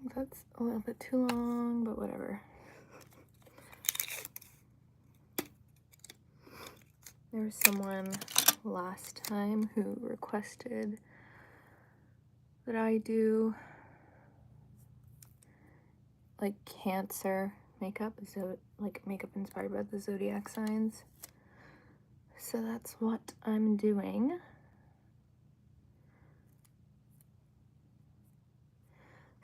think that's a little bit too long, but whatever. There was someone last time who requested that I do like Cancer makeup, so like makeup inspired by the zodiac signs. So that's what I'm doing.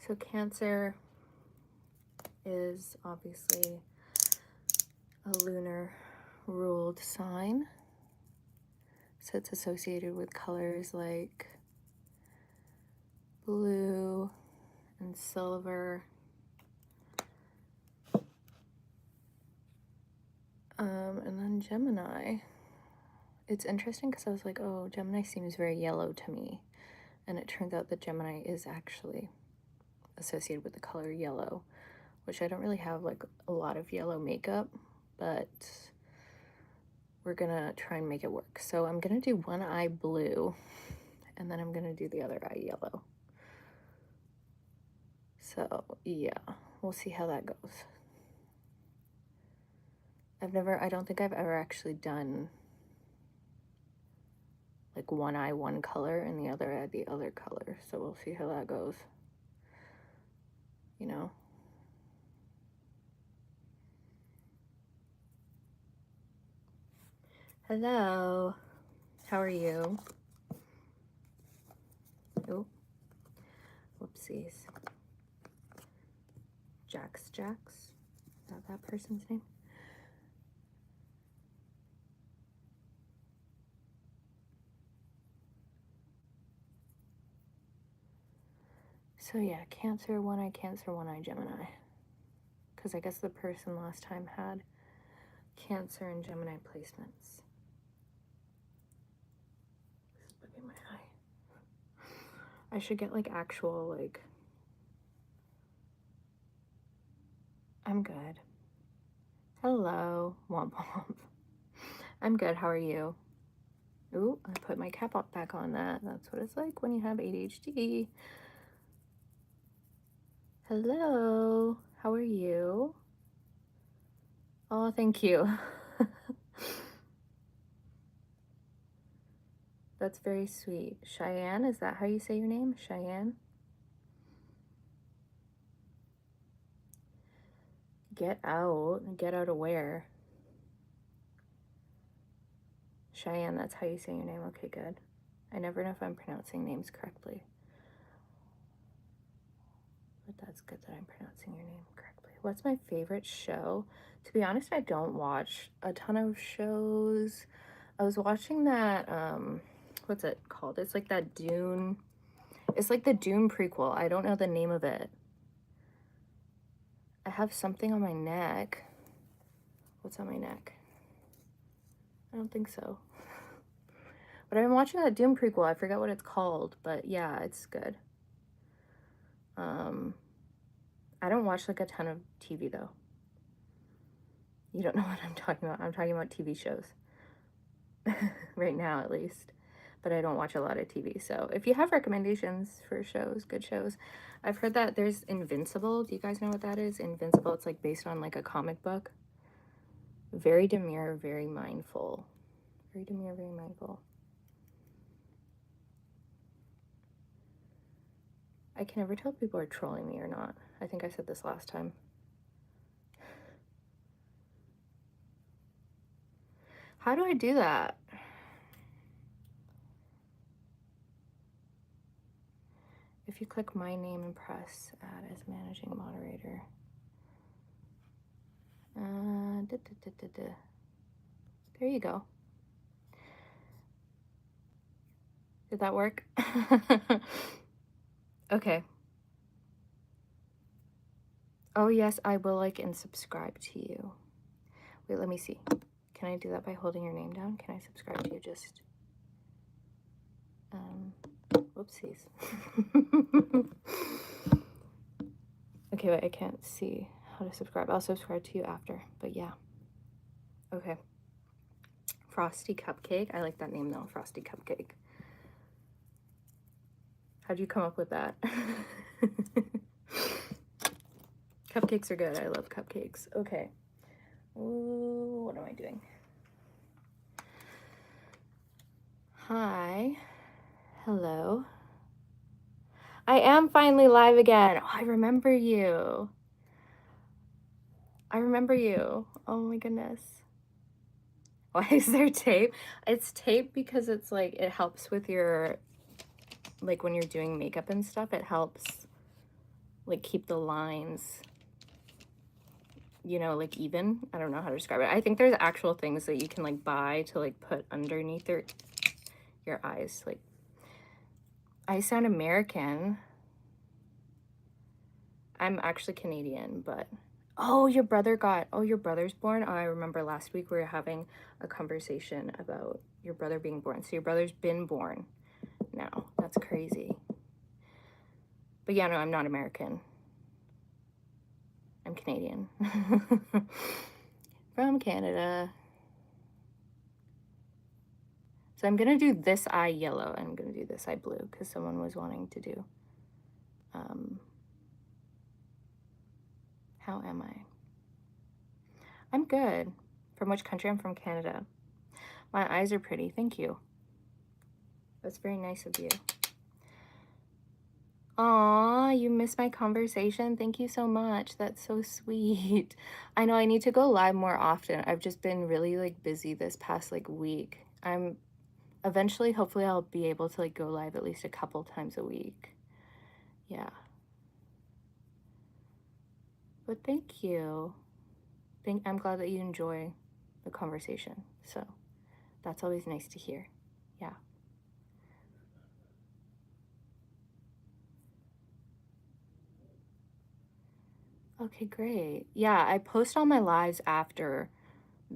So Cancer is obviously a lunar ruled sign. So it's associated with colors like blue and silver. And then Gemini. It's interesting because I was like, oh, Gemini seems very yellow to me. And it turns out that Gemini is actually associated with the color yellow, which I don't really have like a lot of yellow makeup, but we're gonna try and make it work. So I'm gonna do one eye blue and then I'm gonna do the other eye yellow. So yeah, we'll see how that goes. I don't think I've ever actually done like one eye one color and the other eye the other color. So we'll see how that goes, you know. Hello, how are you? Oh, whoopsies. Jax, is that person's name? So yeah, Cancer, one eye Gemini. Because I guess the person last time had Cancer and Gemini placements. This is bugging my eye. I should get like actual like... I'm good. Hello, womp womp. I'm good, how are you? Ooh, I put my cap back on that. That's what it's like when you have ADHD. Hello, how are you? Oh, thank you. That's very sweet. Cheyenne, is that how you say your name? Cheyenne? Get out. Get out of where? Cheyenne, that's how you say your name. Okay, good. I never know if I'm pronouncing names correctly. But that's good that I'm pronouncing your name correctly. What's my favorite show? To be honest, I don't watch a ton of shows. I was watching that, what's it called? It's like that Dune. It's like the Dune prequel. I don't know the name of it. I have something on my neck. What's on my neck? I don't think so. But I've been watching that Dune prequel. I forget what it's called, but yeah, it's good. I don't watch like a ton of TV though. You don't know what I'm talking about. I'm talking about TV shows. Right now, at least. But I don't watch a lot of TV. So if you have recommendations for shows, good shows. I've heard that there's Invincible. Do you guys know what that is? Invincible, it's like based on like a comic book. Very demure, very mindful. Very demure, very mindful. I can never tell if people are trolling me or not. I think I said this last time. How do I do that? If you click my name and press add as managing moderator. There you go. Did that work? Okay. Oh yes, I will like and subscribe to you. Wait, let me see. Can I do that by holding your name down? Can I subscribe to you just... whoopsies. Okay, wait, I can't see how to subscribe. I'll subscribe to you after, but yeah. Okay. Frosty Cupcake. I like that name though, Frosty Cupcake. How'd you come up with that? Cupcakes are good. I love cupcakes. Okay. Ooh, what am I doing? Hi. Hello. I am finally live again. Oh, I remember you. I remember you. Oh my goodness. Why is there tape? It's tape because it's like, it helps with your, like when you're doing makeup and stuff, it helps like keep the lines, you know, like even. I don't know how to describe it. I think there's actual things that you can like buy to like put underneath your eyes. Like, I sound American. I'm actually Canadian, but oh, your brother's born. Oh, I remember last week we were having a conversation about your brother being born. So your brother's been born now. That's crazy. But yeah, no, I'm not American. I'm Canadian. From Canada. So I'm gonna do this eye yellow and I'm gonna do this eye blue because someone was wanting to do. How am I? I'm good. From which country? I'm from Canada. My eyes are pretty. Thank you. That's very nice of you. Aw, you missed my conversation. Thank you so much. That's so sweet. I know I need to go live more often. I've just been really like busy this past like week. I'm eventually, hopefully I'll be able to like go live at least a couple times a week. Yeah. But thank you. I'm glad that you enjoy the conversation. So that's always nice to hear. Yeah. Okay, great. Yeah, I post all my lives after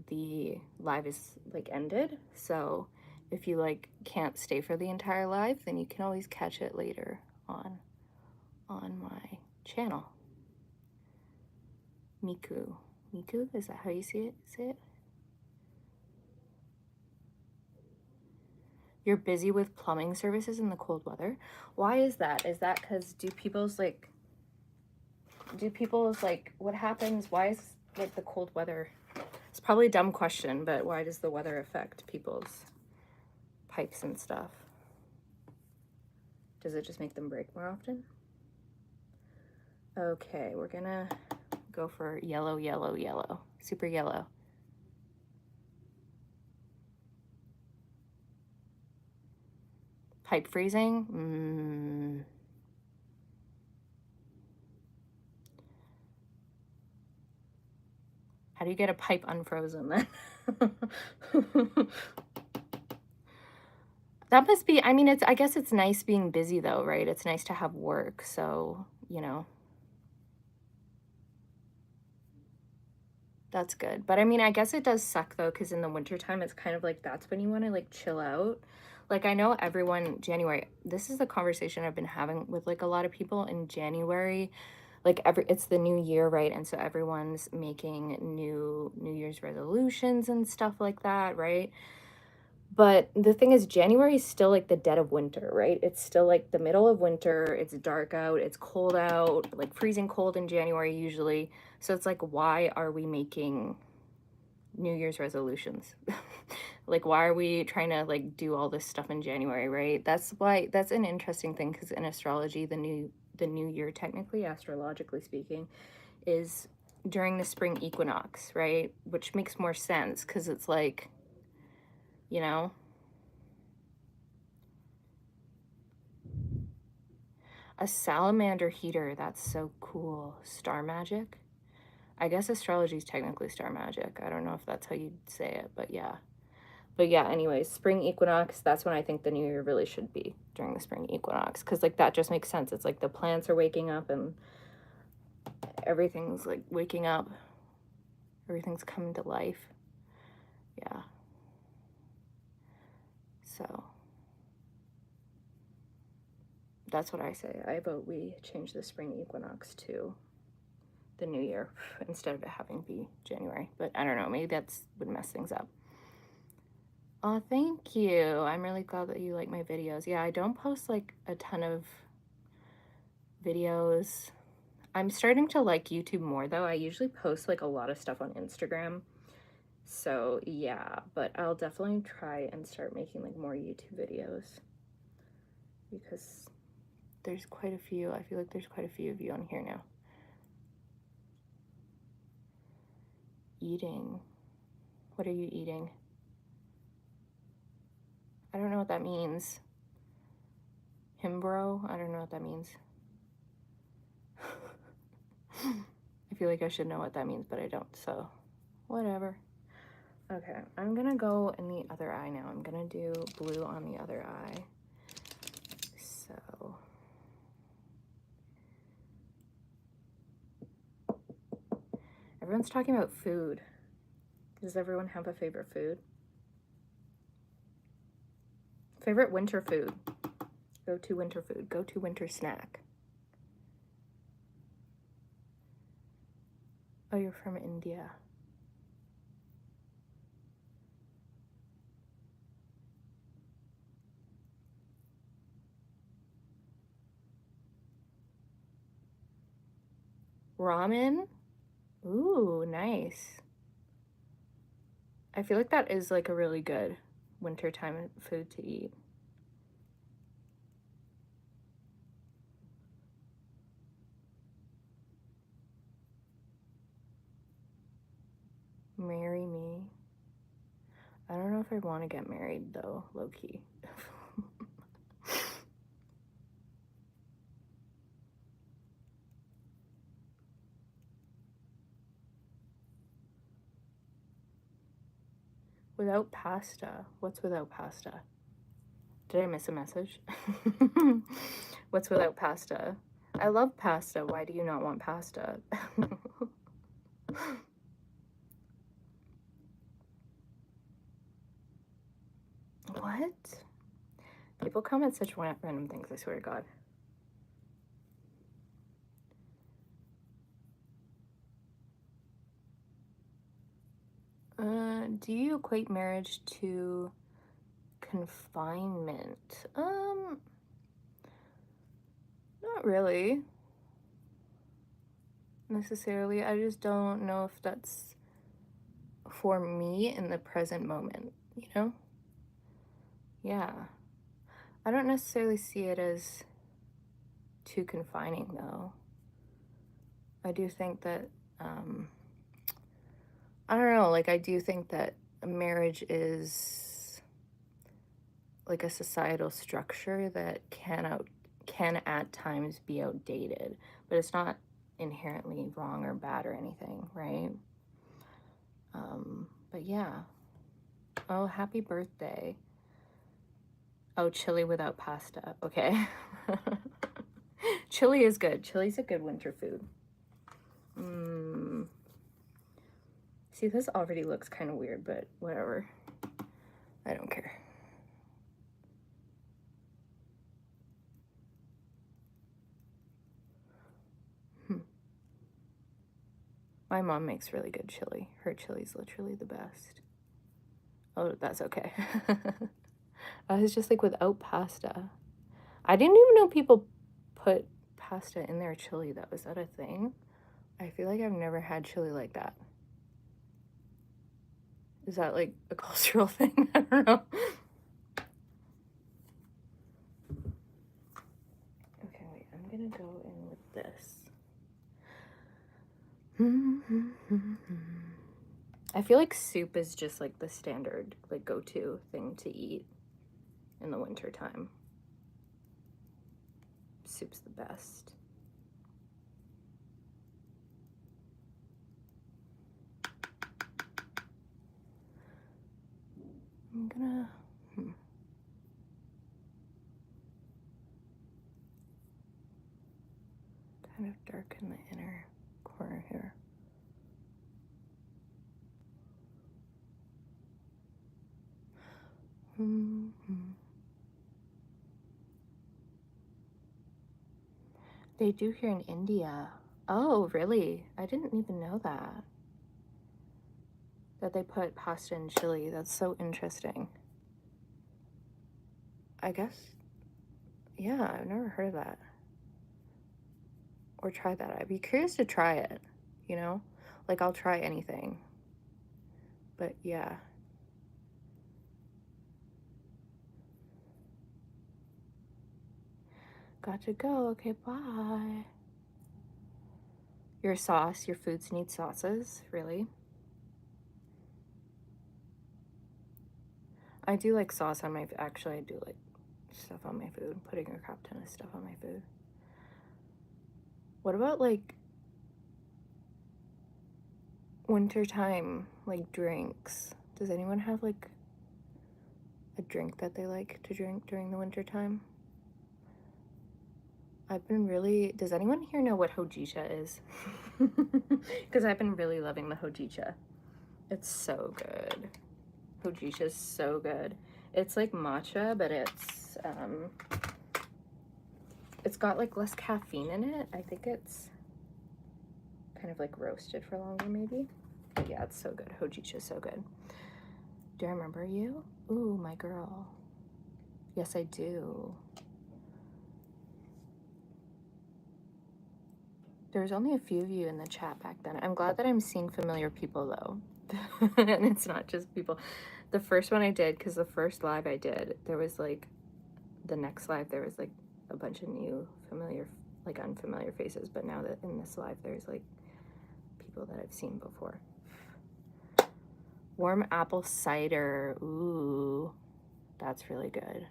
the live is like ended. So if you like can't stay for the entire live, then you can always catch it later on my channel. Miku. Miku? Is that how you say it? You're busy with plumbing services in the cold weather. Why is that? Is that because do people's like, what happens? Why is like the cold weather? It's probably a dumb question, but why does the weather affect people's pipes and stuff? Does it just make them break more often? Okay, we're gonna go for yellow, yellow, yellow. Super yellow. Pipe freezing? How do you get a pipe unfrozen then? That must be, I mean, I guess it's nice being busy though, right? It's nice to have work, so, you know. That's good. But I mean, I guess it does suck though, because in the wintertime, it's kind of like that's when you want to like chill out. Like, I know everyone, January, this is the conversation I've been having with like a lot of people in January. Like, it's the new year, right? And so everyone's making New Year's resolutions and stuff like that, right? But the thing is, January is still like the dead of winter, right? It's still like the middle of winter. It's dark out. It's cold out, like freezing cold in January usually. So it's like, why are we making New Year's resolutions? Like, why are we trying to like do all this stuff in January, right? That's an interesting thing because in astrology, the new year, technically, astrologically speaking, is during the spring equinox, right? Which makes more sense because it's like, you know, a salamander heater. That's so cool. Star magic. I guess astrology is technically star magic. I don't know if that's how you'd say it, but yeah. But yeah, anyways, spring equinox, that's when I think the new year really should be, during the spring equinox. Because, like, that just makes sense. It's like the plants are waking up and everything's, like, waking up. Everything's coming to life. Yeah. So that's what I say. I vote we change the spring equinox to the new year instead of it having be January. But I don't know, maybe that's would mess things up. Oh, thank you. I'm really glad that you like my videos. Yeah, I don't post like a ton of videos. I'm starting to like YouTube more though. I usually post like a lot of stuff on Instagram. So yeah, but I'll definitely try and start making like more YouTube videos because there's quite a few. I feel like there's quite a few of you on here now. Eating. What are you eating? I don't know what that means. Himbro? I don't know what that means. I feel like I should know what that means, but I don't, so whatever. Okay, I'm gonna go in the other eye now. I'm gonna do blue on the other eye. So everyone's talking about food. Does everyone have a favorite food? Favorite winter food? Go-to winter food. Go-to winter snack. Oh, you're from India. Ramen? Ooh, nice. I feel like that is like a really good wintertime food to eat. Marry me. I don't know if I want to get married though, low-key. Without pasta. What's without pasta? Did I miss a message? What's without pasta? I love pasta. Why do you not want pasta? What? People comment such random things, I swear to God. Do you equate marriage to confinement? Not really. Necessarily. I just don't know if that's for me in the present moment, you know? Yeah. I don't necessarily see it as too confining though. I do think that, I don't know, like I do think that marriage is like a societal structure that can at times be outdated, but it's not inherently wrong or bad or anything, right? But yeah. Oh, happy birthday. Oh, chili without pasta. Okay. Chili is good. Chili's a good winter food. See, this already looks kind of weird, but whatever. I don't care. My mom makes really good chili. Her chili's literally the best. Oh, that's okay. I was just like, without pasta. I didn't even know people put pasta in their chili, though. Is that a thing? I feel like I've never had chili like that. Is that like a cultural thing? I don't know. Okay, wait. I'm gonna go in with this. I feel like soup is just like the standard, like go-to thing to eat in the winter time. Soup's the best. I'm gonna kind of darken the inner corner here. They do here in India. Oh, really? I didn't even know that. That they put pasta in chili. That's so interesting. I guess, yeah, I've never heard of that. or try that. I'd be curious to try it, you know? Like, I'll try anything. But yeah. Got to go. Okay, bye. Your sauce, your foods need sauces, really? I do like sauce on my, actually I do like stuff on my food, putting a crap ton of stuff on my food. What about like wintertime, like drinks? Does anyone have like a drink that they like to drink during the wintertime? I've been really, does anyone here know what hojicha is? Because I've been really loving the hojicha. It's so good. Hojicha is so good. It's like matcha, but it's got like less caffeine in it. I think it's kind of like roasted for longer maybe. But yeah, it's so good. Hojicha is so good. Do I remember you? Ooh, my girl. Yes, I do. There's only a few of you in the chat back then. I'm glad that I'm seeing familiar people though. And it's not just people. The first one I did, because the first live I did, there was like, the next live, there was like a bunch of new familiar, like unfamiliar faces. But now that in this live, there's like people that I've seen before. Warm apple cider. Ooh, that's really good.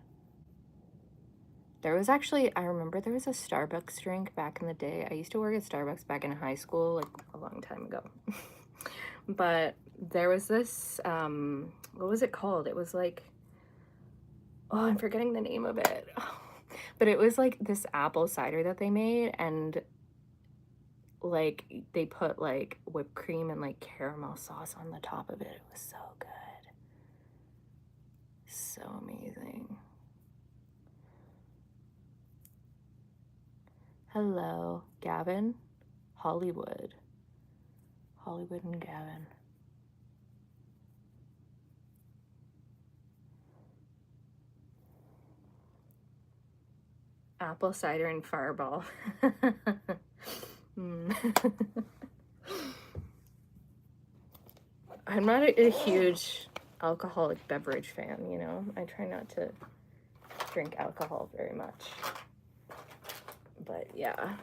There was actually, I remember there was a Starbucks drink back in the day. I used to work at Starbucks back in high school, like a long time ago. But there was this, what was it called? It was like, oh, I'm forgetting the name of it. But it was like this apple cider that they made, and like they put like whipped cream and like caramel sauce on the top of it. It was so good. So amazing. Hello, Gavin. Hollywood and Gavin. Apple cider and Fireball. I'm not a huge alcoholic beverage fan, you know? I try not to drink alcohol very much. But yeah.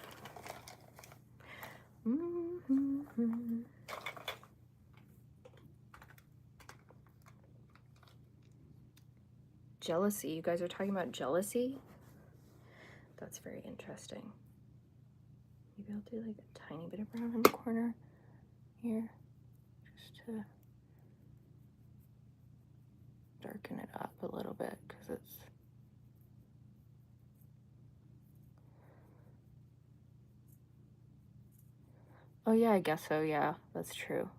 Jealousy. You guys are talking about jealousy? That's very interesting. Maybe I'll do like a tiny bit of brown in the corner here, just to darken it up a little bit, because it's oh yeah, I guess so. Yeah, that's true.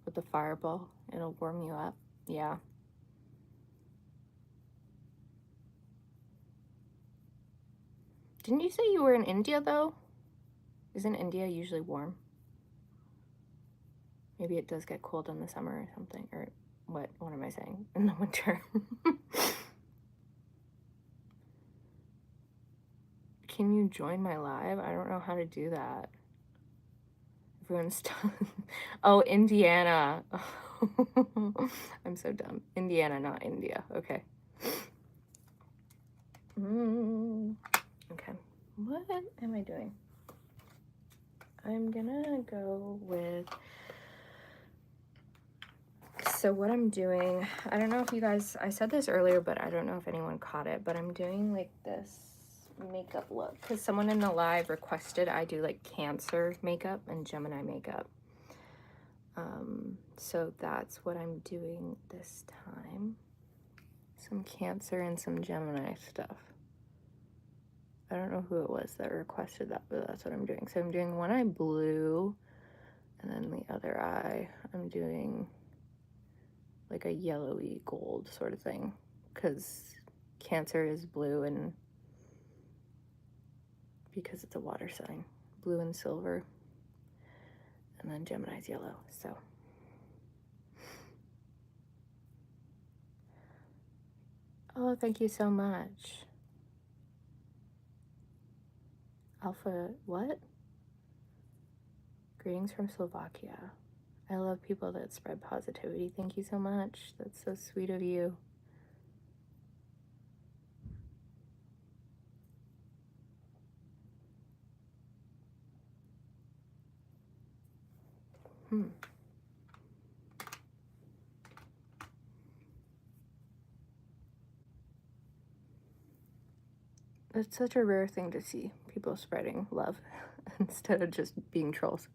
With the Fireball, it'll warm you up. Yeah. Didn't you say you were in India though? Isn't India usually warm? Maybe it does get cold in the summer or something. Or what am I saying? In the winter. Can you join my live? I don't know how to do that. Everyone's done. Oh, Indiana. I'm so dumb. Indiana, not India. Okay. Okay. What am I doing? I'm gonna go with, so what I'm doing, I don't know if you guys, I said this earlier, but I don't know if anyone caught it, but I'm doing like this makeup look because someone in the live requested I do like Cancer makeup and Gemini makeup. So that's what I'm doing this time. Some Cancer and some Gemini stuff. I don't know who it was that requested that, but that's what I'm doing. So I'm doing one eye blue, and then the other eye I'm doing like a yellowy gold sort of thing, because Cancer is blue, and because it's a water sign, blue and silver, and then Gemini's yellow. So oh, thank you so much. Alpha, what? Greetings from Slovakia. I love people that spread positivity. Thank you so much. That's so sweet of you. It's such a rare thing to see, people spreading love instead of just being trolls.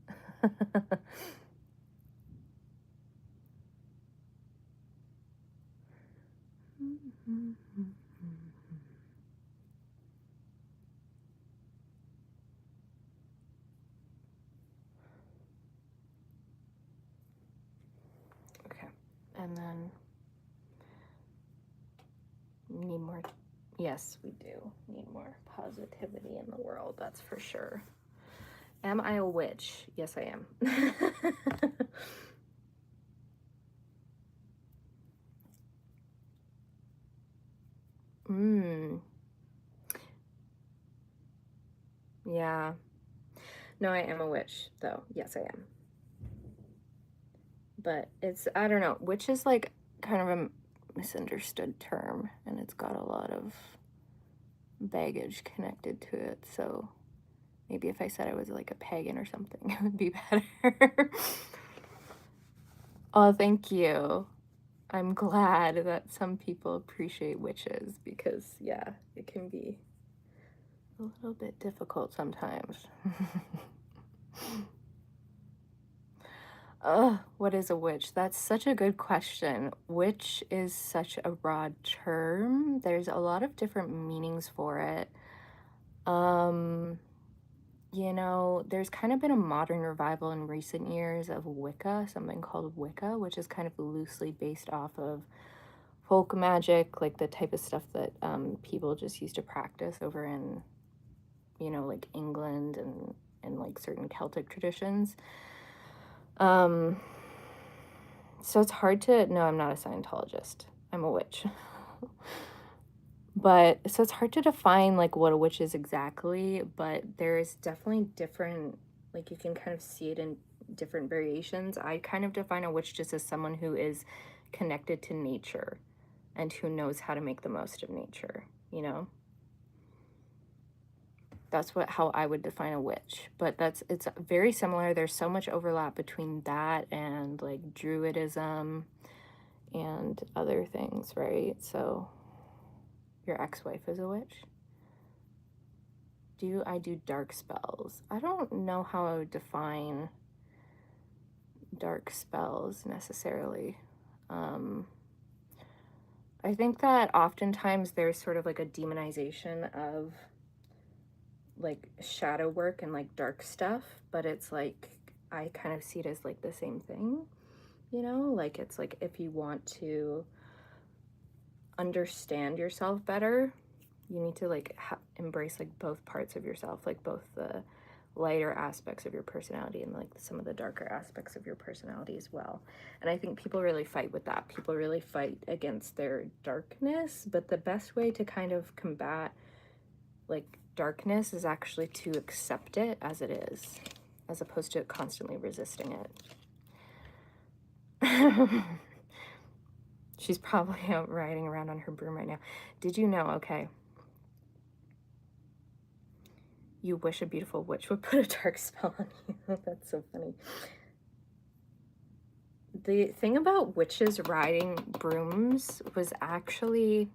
Okay, and then need more. Yes, we do need more positivity in the world, that's for sure. Am I a witch? Yes, I am. Yeah. No, I am a witch, though. Yes, I am. But it's, I don't know, witch is like kind of a misunderstood term, and it's got a lot of baggage connected to it, so maybe if I said I was like a pagan or something, it would be better. Oh, thank you. I'm glad that some people appreciate witches, because yeah, it can be a little bit difficult sometimes. What is a witch? That's such a good question. Witch is such a broad term. There's a lot of different meanings for it. You know, there's kind of been a modern revival in recent years of Wicca, something called Wicca, which is kind of loosely based off of folk magic, like the type of stuff that people just used to practice over in, you know, like England and like certain Celtic traditions. So it's hard to, no, I'm not a Scientologist. I'm a witch. But so it's hard to define like what a witch is exactly, but there is definitely different, like you can kind of see it in different variations. I kind of define a witch just as someone who is connected to nature and who knows how to make the most of nature, you know? That's how I would define a witch. But it's very similar. There's so much overlap between that and like Druidism and other things, right? So your ex-wife is a witch? I do dark spells? I don't know how I would define dark spells necessarily. I think that oftentimes there's sort of like a demonization of like shadow work and like dark stuff, but it's like I kind of see it as like the same thing, you know? Like it's like if you want to understand yourself better, you need to like embrace like both parts of yourself, like both the lighter aspects of your personality and like some of the darker aspects of your personality as well. And I think people really fight with that. People really fight against their darkness, but the best way to kind of combat like darkness is actually to accept it as it is, as opposed to constantly resisting it. She's probably out riding around on her broom right now. Did you know? Okay. You wish a beautiful witch would put a dark spell on you. That's so funny. The thing about witches riding brooms was actually,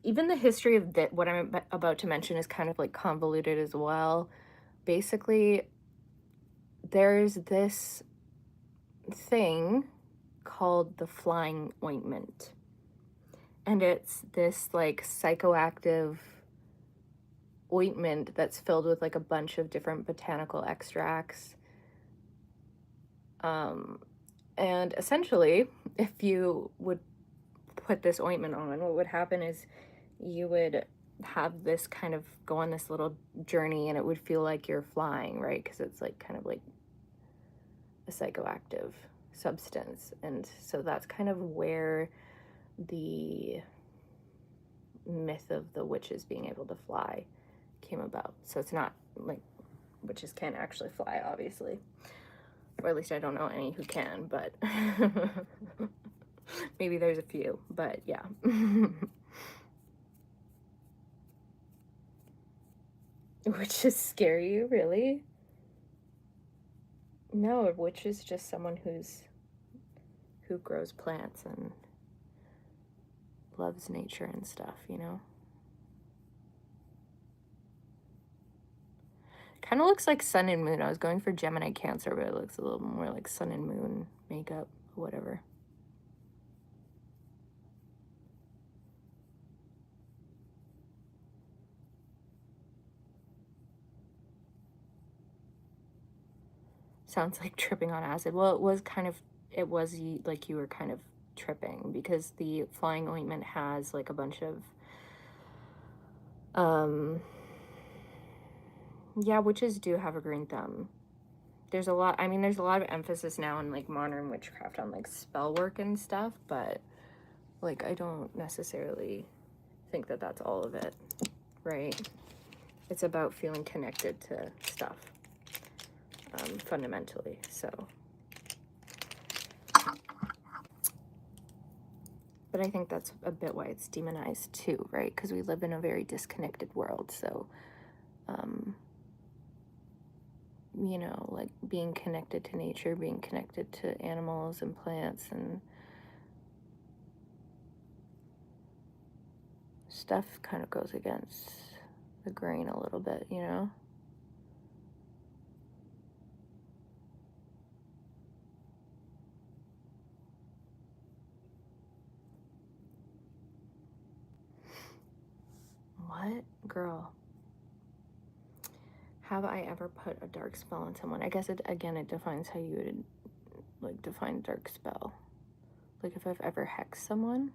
even the history of what I'm about to mention is kind of like convoluted as well. Basically, there's this thing called the flying ointment. And it's this like psychoactive ointment that's filled with like a bunch of different botanical extracts. And essentially, if you would put this ointment on, what would happen is you would have this kind of go on this little journey, and it would feel like you're flying, right? Because it's like kind of like a psychoactive substance. And so that's kind of where the myth of the witches being able to fly came about. So it's not like witches can't actually fly, obviously. Or at least I don't know any who can, but maybe there's a few, but yeah. Witches scare you, really? No, a witch is just someone who grows plants and loves nature and stuff, you know? Kind of looks like sun and moon. I was going for Gemini Cancer, but it looks a little more like sun and moon makeup, whatever. Sounds like tripping on acid. Well, it was like you were kind of tripping, because the flying ointment has like a bunch of, yeah, witches do have a green thumb. There's a lot, I mean, there's a lot of emphasis now in like modern witchcraft on like spell work and stuff, but like I don't necessarily think that that's all of it, right? It's about feeling connected to stuff, fundamentally, so. But I think that's a bit why it's demonized too, right? Because we live in a very disconnected world, so, you know, like being connected to nature, being connected to animals and plants and stuff kind of goes against the grain a little bit, you know? What? Girl. Have I ever put a dark spell on someone? I guess it defines how you would, like, define dark spell. Like, if I've ever hexed someone,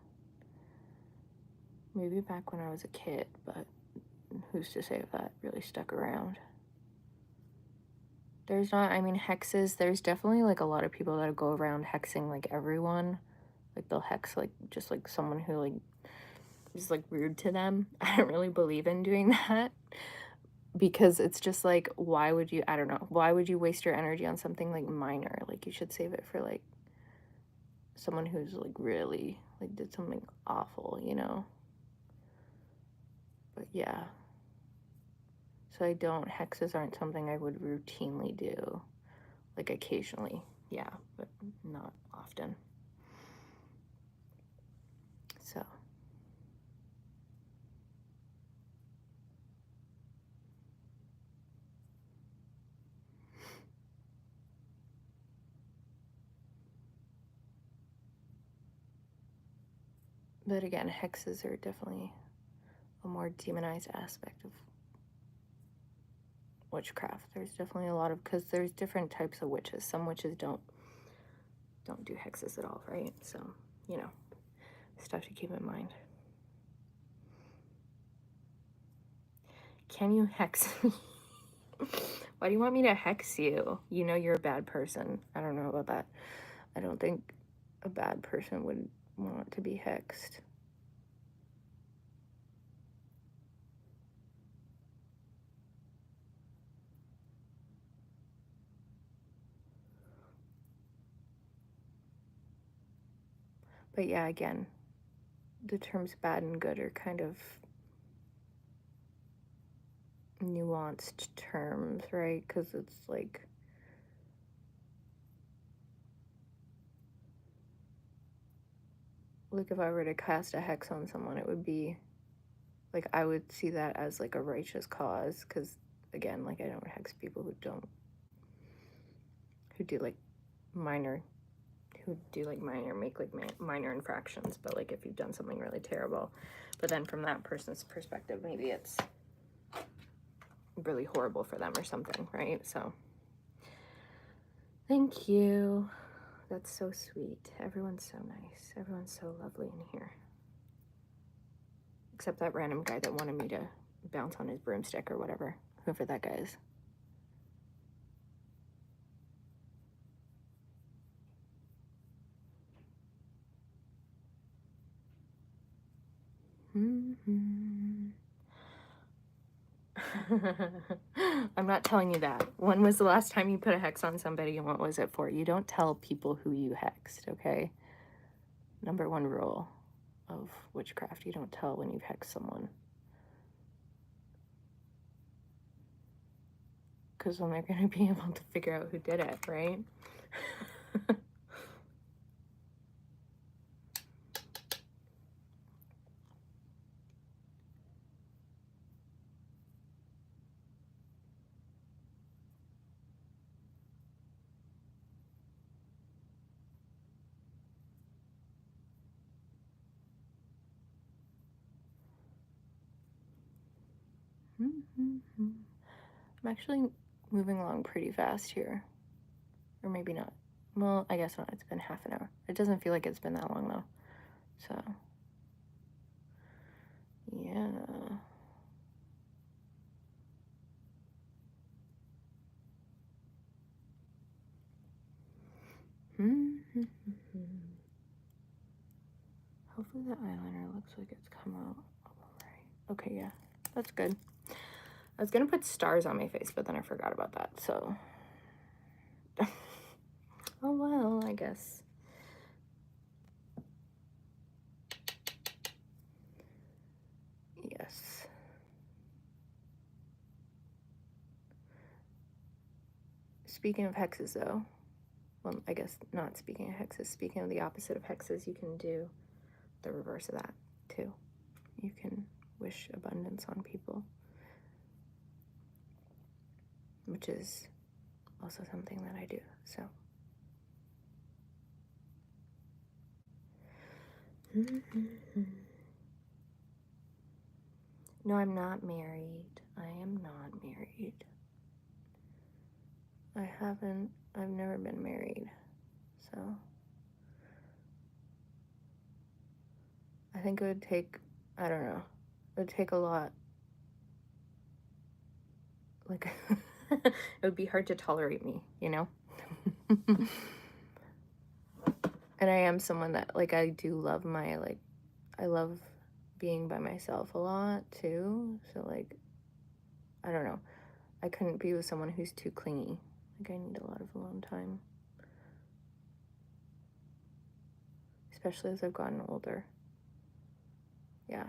maybe back when I was a kid, but who's to say if that really stuck around? There's not, I mean, hexes, there's definitely, like, a lot of people that go around hexing, like, everyone. Like, they'll hex, like, just, like, someone who, like, is, like, rude to them. I don't really believe in doing that, because it's just, like, why would you, I don't know, why would you waste your energy on something, like, minor? Like, you should save it for, like, someone who's, like, really, like, did something awful, you know? But, yeah. So hexes aren't something I would routinely do. Like, occasionally, yeah, but not often. So. But again, hexes are definitely a more demonized aspect of witchcraft. There's definitely a lot of, because there's different types of witches. Some witches don't do hexes at all, right? So, you know, stuff to keep in mind. Can you hex me? Why do you want me to hex you? You know you're a bad person. I don't know about that. I don't think a bad person would want to be hexed. But yeah, again, the terms bad and good are kind of nuanced terms, right? Because it's like, if I were to cast a hex on someone, it would be, like, I would see that as, like, a righteous cause, because, again, like, I don't hex people who do, like, minor, make, like, minor infractions, but, like, if you've done something really terrible, but then from that person's perspective, maybe it's really horrible for them or something, right? So, thank you. That's so sweet. Everyone's so nice. Everyone's so lovely in here. Except that random guy that wanted me to bounce on his broomstick or whatever. Whoever that guy is. I'm not telling you that. When was the last time you put a hex on somebody and what was it for? You don't tell people who you hexed, okay? #1 rule of witchcraft. You don't tell when you've hexed someone. Because then they're going to be able to figure out who did it, right? I'm actually moving along pretty fast here. Or maybe not. Well, I guess not. It's been half an hour. It doesn't feel like it's been that long, though. So, yeah. Hopefully the eyeliner looks like it's come out all right. Okay, yeah. That's good. I was going to put stars on my face, but then I forgot about that, so... Oh, well, I guess. Yes. Speaking of hexes, though, well, I guess not speaking of hexes, speaking of the opposite of hexes, you can do the reverse of that, too. You can wish abundance on people, which is also something that I do, so. No, I'm not married. I am not married. I've never been married, so. I think it would take, I don't know, it would take a lot. Like, it would be hard to tolerate me, you know? And I am someone that, like, I do love my, like, I love being by myself a lot, too. So, like, I don't know. I couldn't be with someone who's too clingy. Like, I need a lot of alone time. Especially as I've gotten older. Yeah.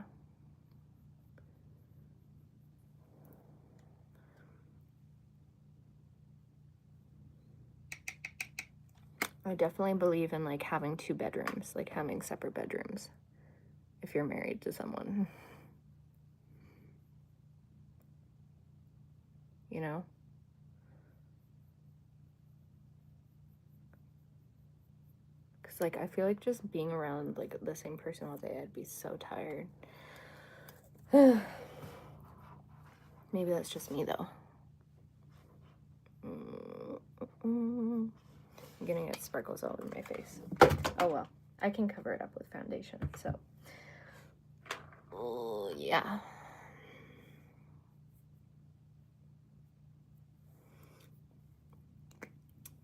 I definitely believe in, like, having 2 bedrooms. Like, having separate bedrooms. If you're married to someone. You know? Because, like, I feel like just being around, like, the same person all day, I'd be so tired. Maybe that's just me, though. I'm gonna get sparkles all over my face. Oh, well. I can cover it up with foundation, so. Oh, yeah.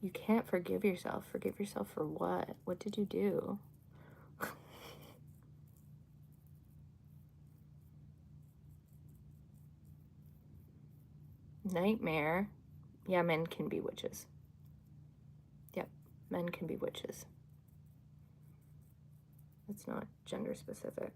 You can't forgive yourself. Forgive yourself for what? What did you do? Nightmare. Yeah, men can be witches. Yep, men can be witches. It's not gender specific.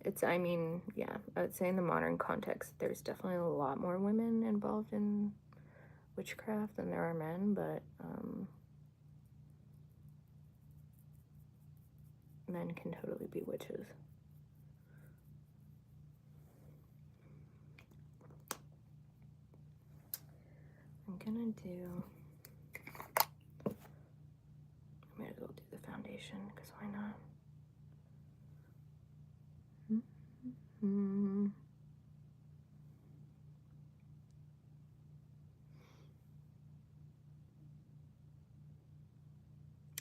It's, I mean, yeah, I would say in the modern context, there's definitely a lot more women involved in witchcraft than there are men, but men can totally be witches. I'm gonna might as well do the foundation, because why not?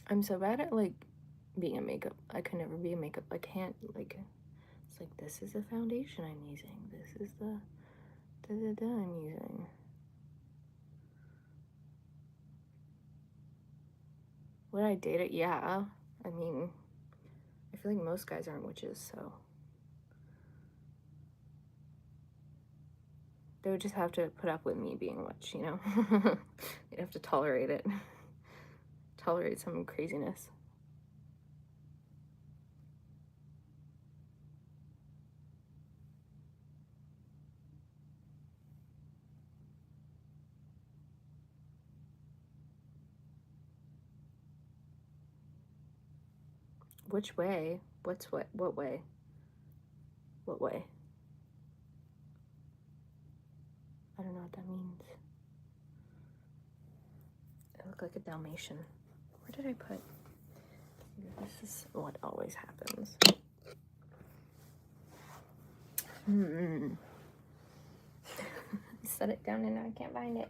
I'm so bad at, like, being a makeup. I could never be a makeup. I can't, like, it's like, this is the foundation I'm using. This is the da-da-da I'm using. Would I date it? Yeah. I mean, I feel like most guys aren't witches, so they would just have to put up with me being a witch, you know? They'd have to tolerate it. Tolerate some craziness. Which way? What's what? What way? What way? I don't know what that means. I look like a Dalmatian. Where did I put? This is what always happens. Set it down and I can't find it.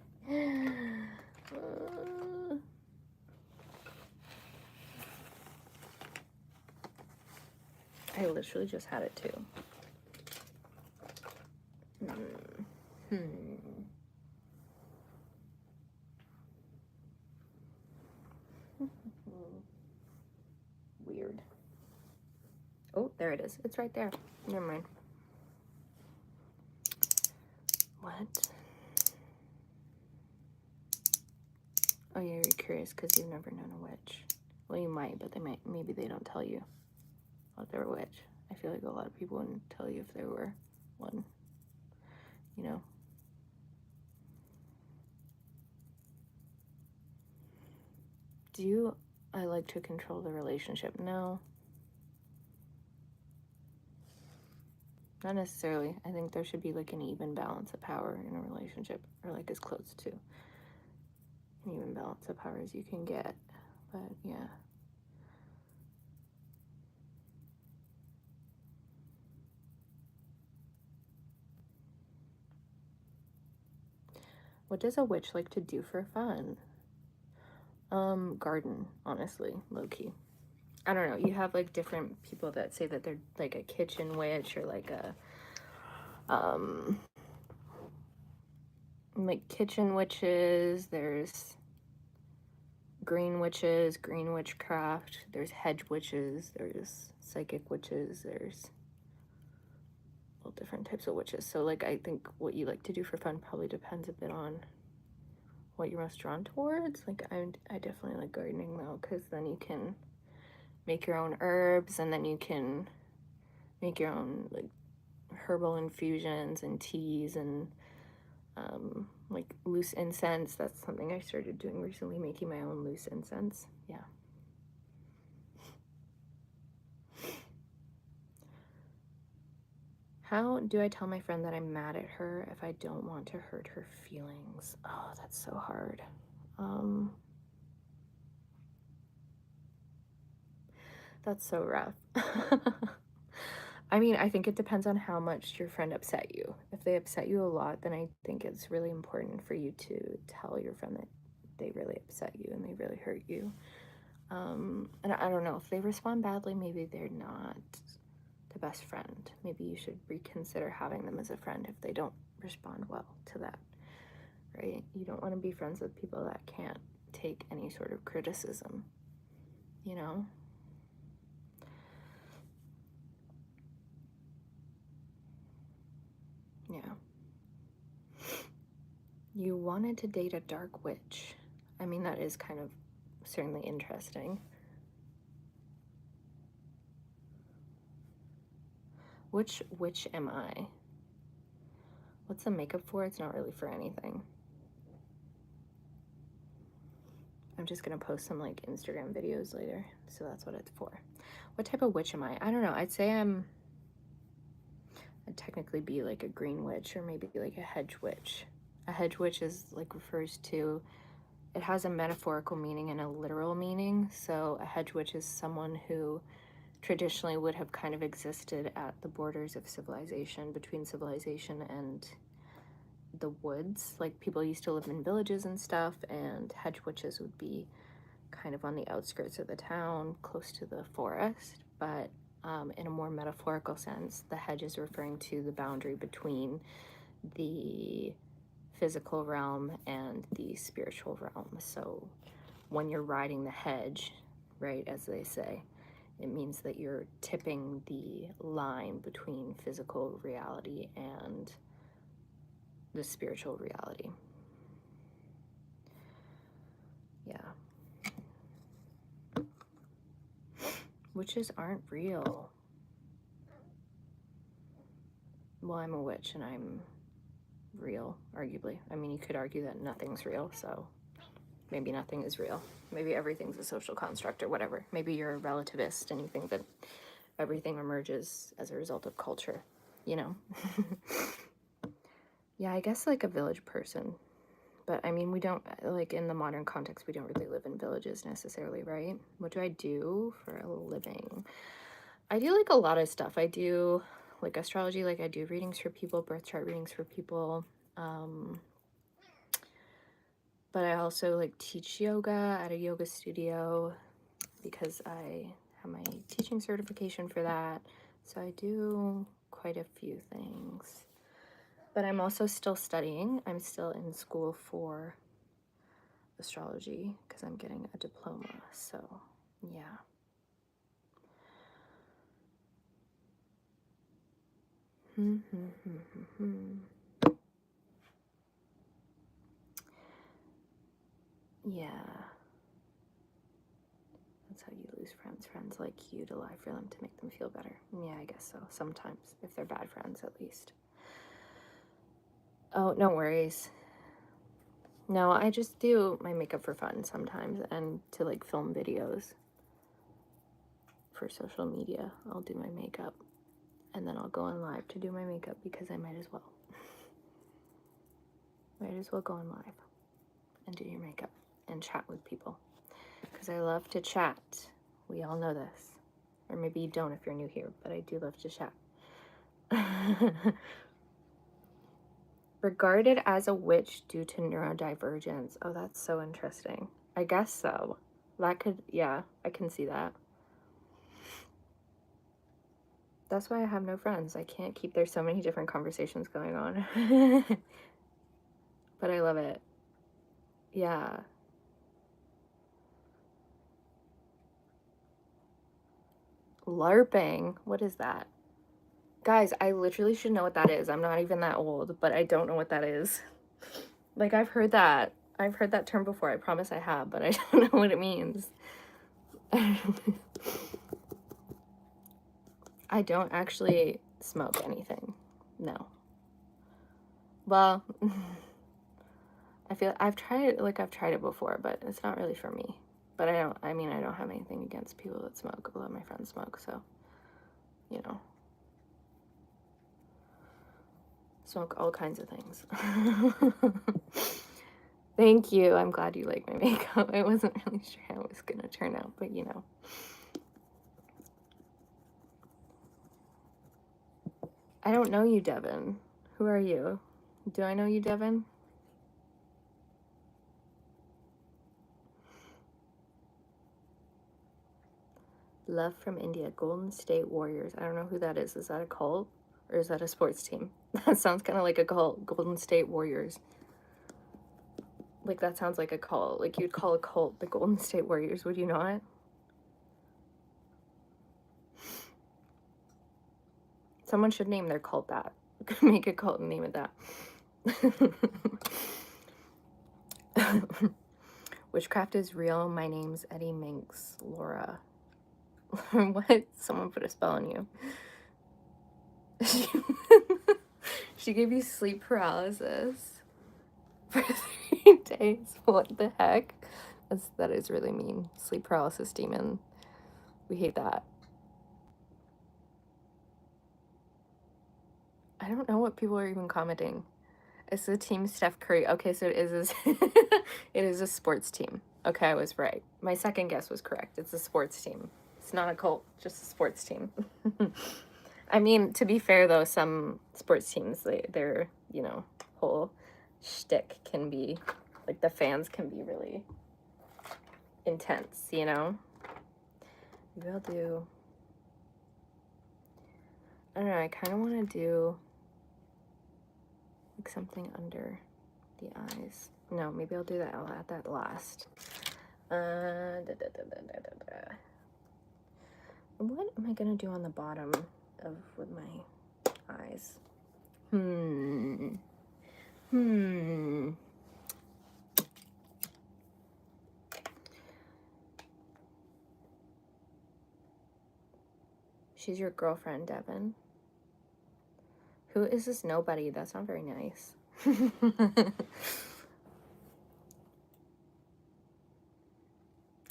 I literally just had it too. Weird. Oh, there it is. It's right there. Never mind. What? Oh yeah, you're curious because you've never known a witch. Well, you might, but maybe they don't tell you if they're a witch. I feel like a lot of people wouldn't tell you if there were one, you know? I like to control the relationship? No. Not necessarily. I think there should be like an even balance of power in a relationship, or like as close to an even balance of power as you can get. But yeah. What does a witch like to do for fun? Garden, honestly, low-key. I don't know. You have like different people that say that they're like a kitchen witch or like a like kitchen witches. There's green witches, green witchcraft. There's hedge witches. There's psychic witches. There's all different types of witches. So like I think what you like to do for fun probably depends a bit on what you're most drawn towards. Like I definitely like gardening though, because then you can make your own herbs, and then you can make your own like herbal infusions and teas and like loose incense. That's something I started doing recently, making my own loose incense. Yeah. How do I tell my friend that I'm mad at her if I don't want to hurt her feelings? Oh, that's so hard. That's so rough. I mean, I think it depends on how much your friend upset you. If they upset you a lot, then I think it's really important for you to tell your friend that they really upset you and they really hurt you. And I don't know, if they respond badly, maybe they're not the best friend. Maybe you should reconsider having them as a friend if they don't respond well to that, right? You don't want to be friends with people that can't take any sort of criticism, you know? Yeah. You wanted to date a dark witch. I mean, that is kind of certainly interesting. Which witch am I? What's the makeup for? It's not really for anything. I'm just gonna post some like Instagram videos later, so that's what it's for. What type of witch am I? I don't know. I'd say I'd technically be like a green witch, or maybe like a hedge witch. A hedge witch is like refers to, it has a metaphorical meaning and a literal meaning. So a hedge witch is someone who traditionally would have kind of existed at the borders of civilization, between civilization and the woods. Like people used to live in villages and stuff, and hedge witches would be kind of on the outskirts of the town, close to the forest. But in a more metaphorical sense, the hedge is referring to the boundary between the physical realm and the spiritual realm. So when you're riding the hedge, right, as they say, It means that you're tipping the line between physical reality and the spiritual reality. Yeah. Witches aren't real. Well, I'm a witch and I'm real, arguably. I mean, you could argue that nothing's real, so maybe nothing is real. Maybe everything's a social construct or whatever. Maybe you're a relativist and you think that everything emerges as a result of culture, you know? Yeah, I guess like a village person. But I mean, we don't, like in the modern context, we don't really live in villages necessarily, right? What do I do for a living? I do like a lot of stuff. I do like astrology, like I do readings for people, birth chart readings for people. But I also like teach yoga at a yoga studio because I have my teaching certification for that. So I do quite a few things. But I'm also still studying. I'm still in school for astrology because I'm getting a diploma. So, yeah. Yeah. That's how you lose friends. Friends like you to lie for them to make them feel better. Yeah, I guess so. Sometimes, if they're bad friends, at least. Oh, no worries. No, I just do my makeup for fun sometimes and to like film videos for social media. I'll do my makeup and then I'll go on live to do my makeup because I might as well. Might as well go on live and do your makeup and chat with people because I love to chat. We all know this. Or maybe you don't if you're new here, but I do love to chat. Regarded as a witch due to neurodivergence. Oh, that's so interesting. I guess so. That could, yeah, I can see that. That's why I have no friends. I can't keep, there's so many different conversations going on. But I love it. Yeah. LARPing. What is that? Guys, I literally should know what that is. I'm not even that old, but I don't know what that is. Like, I've heard that term before. I promise I have, but I don't know what it means. I don't actually smoke anything. No. Well, I feel I've tried it before, but it's not really for me. But I don't have anything against people that smoke. A lot of my friends smoke, so, you know. Smoke all kinds of things. Thank you. I'm glad you like my makeup. I wasn't really sure how it was going to turn out, but you know. I don't know you, Devin. Who are you? Do I know you, Devin? Love from India. Golden State Warriors. I don't know who that is. Is that a cult? Or is that a sports team? That sounds kind of like a cult. Golden State Warriors. Like, that sounds like a cult. Like, you'd call a cult the Golden State Warriors, would you not? Someone should name their cult that. Make a cult and name it that. Witchcraft is real. My name's Eddie Minx. Laura. What? Someone put a spell on you. She gave you sleep paralysis for 3 days. What the heck? That is really mean. Sleep paralysis demon. We hate that. I don't know what people are even commenting. It's the team Steph Curry. Okay, so it is a sports team. Okay, I was right. My second guess was correct. It's a sports team. It's not a cult, just a sports team. I mean, to be fair though, some sports teams, their, you know, whole shtick can be, like, the fans can be really intense, you know? Maybe I'll do, I don't know, I kind of want to do, like, something under the eyes. No, maybe I'll do that. I'll add that last. What am I gonna do on the bottom with my eyes? She's your girlfriend, Devin. Who is this nobody? That's not very nice.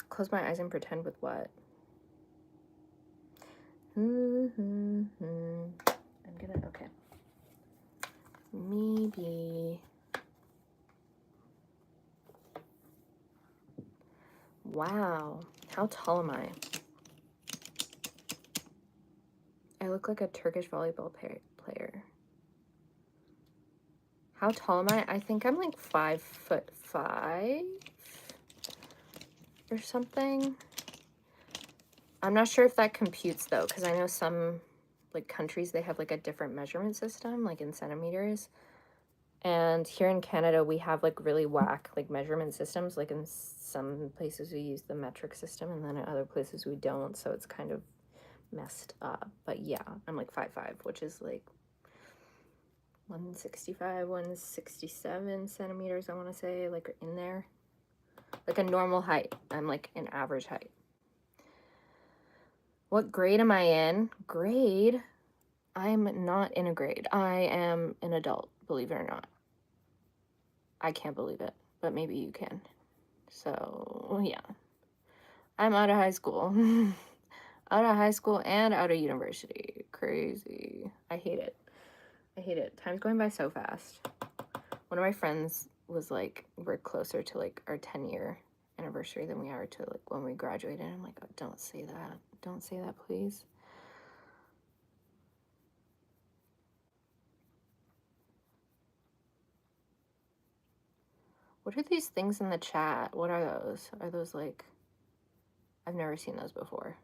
Close my eyes and pretend with what? I'm gonna, okay. Maybe. Wow. How tall am I? I look like a Turkish volleyball player. How tall am I? I think I'm like 5'5" or something. I'm not sure if that computes though, because I know some like countries, they have like a different measurement system, like in centimeters. And here in Canada, we have like really whack like measurement systems. Like in some places we use the metric system, and then in other places we don't. So it's kind of messed up. But yeah, I'm like 5'5", which is like 165, 167 centimeters, I want to say, like in there. Like a normal height. I'm like an average height. What grade am I in? Grade? I'm not in a grade. I am an adult, believe it or not. I can't believe it, but maybe you can. So, yeah. I'm out of high school. Out of high school and out of university. Crazy. I hate it. I hate it. Time's going by so fast. One of my friends was like, we're closer to like our 10-year anniversary than we are to like when we graduated. I'm like, oh, don't say that. Don't say that, please. What are these things in the chat? What are those? Are those like, I've never seen those before.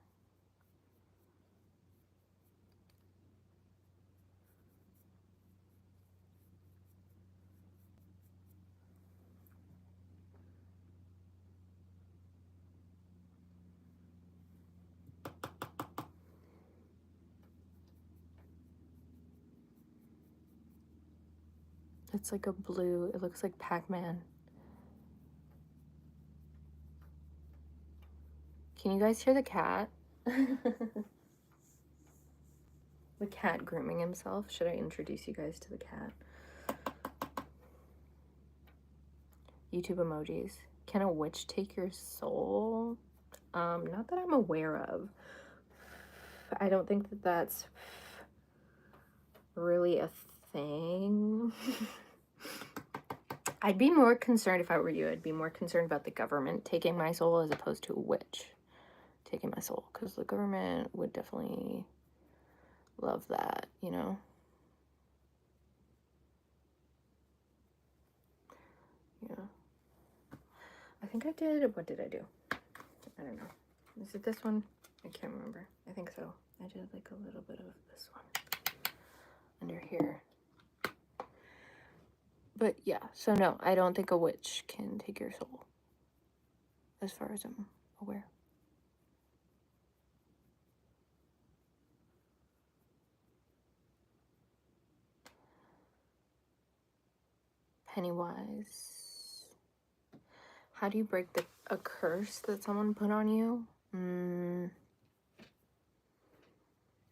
It's like a blue, it looks like Pac-Man. Can you guys hear the cat? The cat grooming himself. Should I introduce you guys to the cat? YouTube emojis. Can a witch take your soul? Not that I'm aware of. I don't think that that's really a thing. I'd be more concerned if I were you. I'd be more concerned about the government taking my soul as opposed to a witch taking my soul, because the government would definitely love that, you know? Yeah. I think I did, what did I do? I don't know. Is it this one? I can't remember. I think so. I did like a little bit of this one under here. But yeah, so no, I don't think a witch can take your soul, as far as I'm aware. Pennywise. How do you break a curse that someone put on you?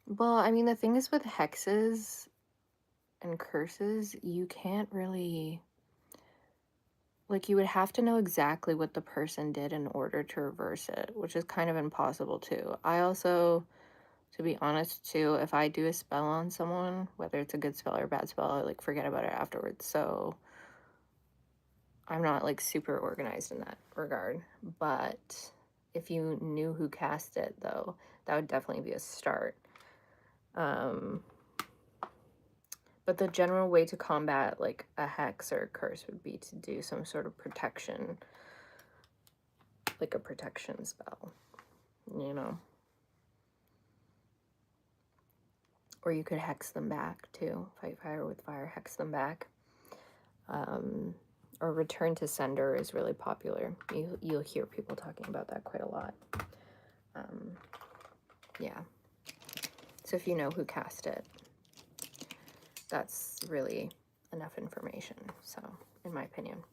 Well, I mean, the thing is with hexes and curses, you can't really, like, you would have to know exactly what the person did in order to reverse it, which is kind of impossible too. I also, to be honest too, if I do a spell on someone, whether it's a good spell or a bad spell, I like forget about it afterwards. So I'm not like super organized in that regard. But if you knew who cast it though, that would definitely be a start. But the general way to combat like a hex or a curse would be to do some sort of protection, like a protection spell, you know? Or you could hex them back too. Fight fire with fire, hex them back. Or return to sender is really popular. You'll hear people talking about that quite a lot. Yeah. So if you know who cast it, that's really enough information, so, in my opinion.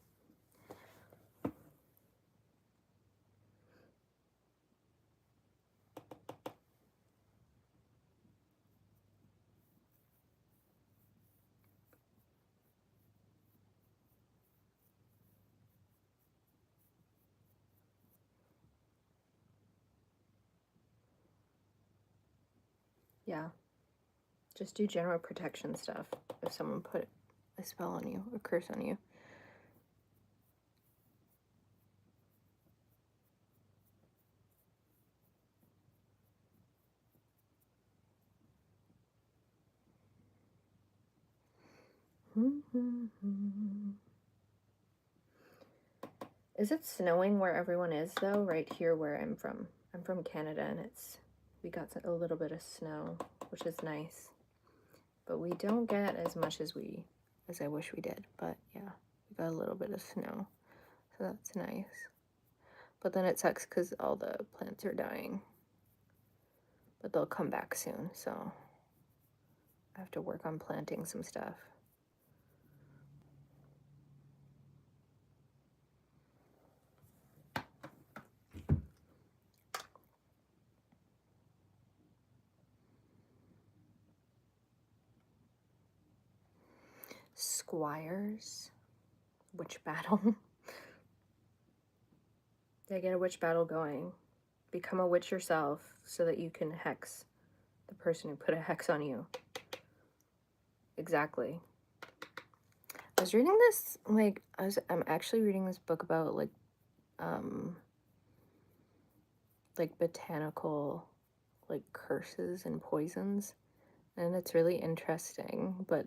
Yeah. Just do general protection stuff if someone put a spell on you, a curse on you. Is it snowing where everyone is, though? Right here where I'm from. I'm from Canada, and we got a little bit of snow, which is nice. But we don't get as much as I wish we did. But yeah, we got a little bit of snow, so that's nice. But then it sucks because all the plants are dying. But they'll come back soon, so I have to work on planting some stuff. Squires, witch battle. They get a witch battle going. Become a witch yourself so that you can hex the person who put a hex on you. Exactly. I was reading this, like, I'm actually reading this book about, like botanical, like, curses and poisons, and it's really interesting, but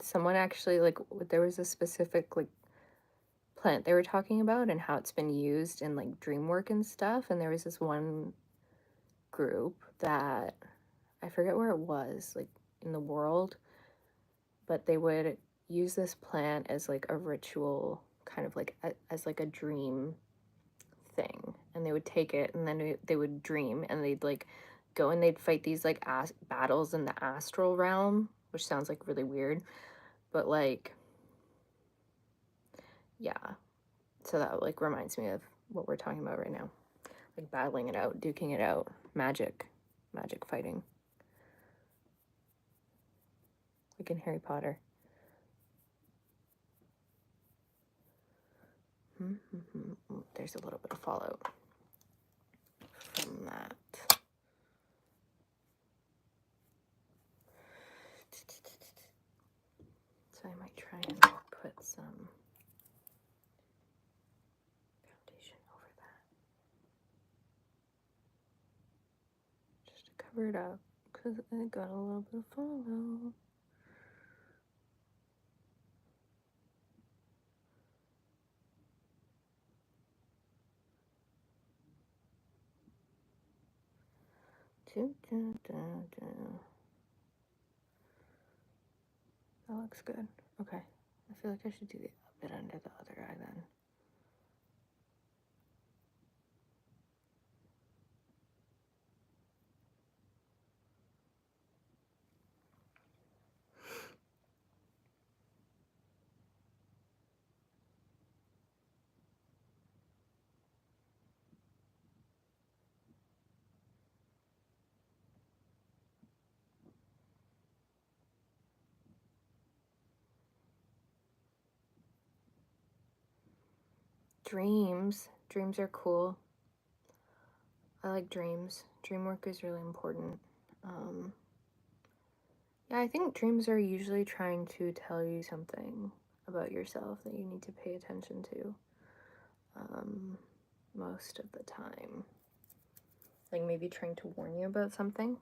someone actually, like, there was a specific, like, plant they were talking about and how it's been used in, like, Dreamwork and stuff, and there was this one group that, I forget where it was, like, in the world, but they would use this plant as, like, a ritual, kind of like as like a dream thing, and they would take it and then they would dream, and they'd, like, go and they'd fight these, like, battles in the astral realm, which sounds, like, really weird, but, like, yeah, so that, like, reminds me of what we're talking about right now, like, battling it out, duking it out, magic fighting, like in Harry Potter. There's a little bit of fallout from that. So I might try and put some foundation over that, just to cover it up, because I got a little bit of fallout. That looks good. Okay. I feel like I should do a bit under the other eye then. Dreams. Dreams are cool. I like dreams. Dreamwork is really important. Yeah, I think dreams are usually trying to tell you something about yourself that you need to pay attention to. Most of the time. Like, maybe trying to warn you about something.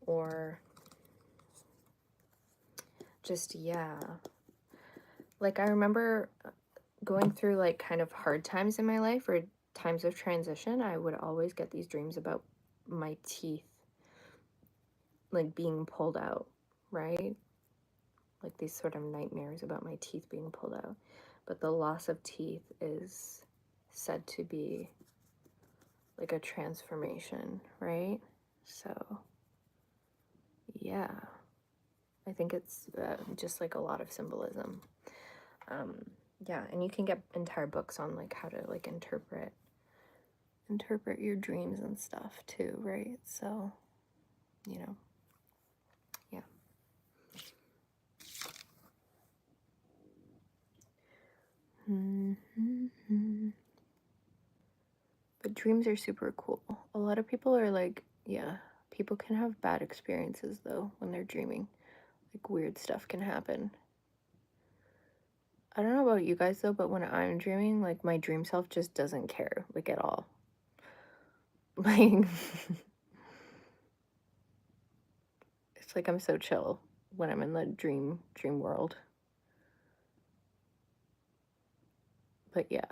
Or just, yeah. Like, I remember going through, like, kind of hard times in my life, or times of transition. I would always get these dreams about my teeth, like, being pulled out, right? Like, these sort of nightmares about my teeth being pulled out. But the loss of teeth is said to be like a transformation, right? So, yeah, I think it's just like a lot of symbolism. Yeah, and you can get entire books on like how to like interpret your dreams and stuff too, right? So, you know, yeah. But dreams are super cool. A lot of people are like, yeah, people can have bad experiences though when they're dreaming. Like weird stuff can happen. I don't know about you guys though, but when I'm dreaming, like my dream self just doesn't care, like at all. Like, it's like I'm so chill when I'm in the dream world. But yeah.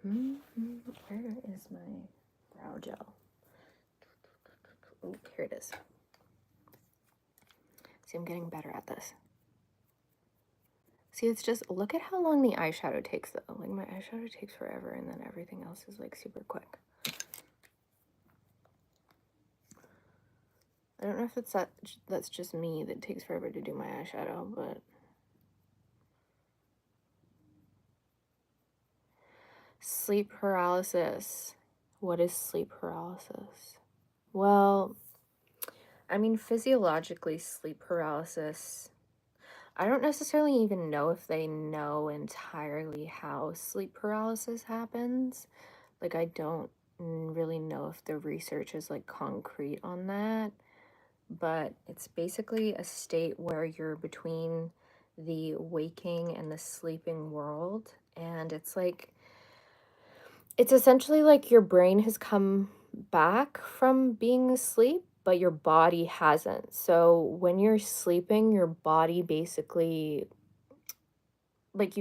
Where is my brow gel? Oh, here it is. See, I'm getting better at this. See, it's just, look at how long the eyeshadow takes though. Like my eyeshadow takes forever and then everything else is like super quick. I don't know if it's that's just me that takes forever to do my eyeshadow, but sleep paralysis. What is sleep paralysis? Well, I mean, physiologically, sleep paralysis, I don't necessarily even know if they know entirely how sleep paralysis happens. Like, I don't really know if the research is like concrete on that, but it's basically a state where you're between the waking and the sleeping world, and it's like, it's essentially like your brain has come back from being asleep, but your body hasn't. So when you're sleeping, your body basically, like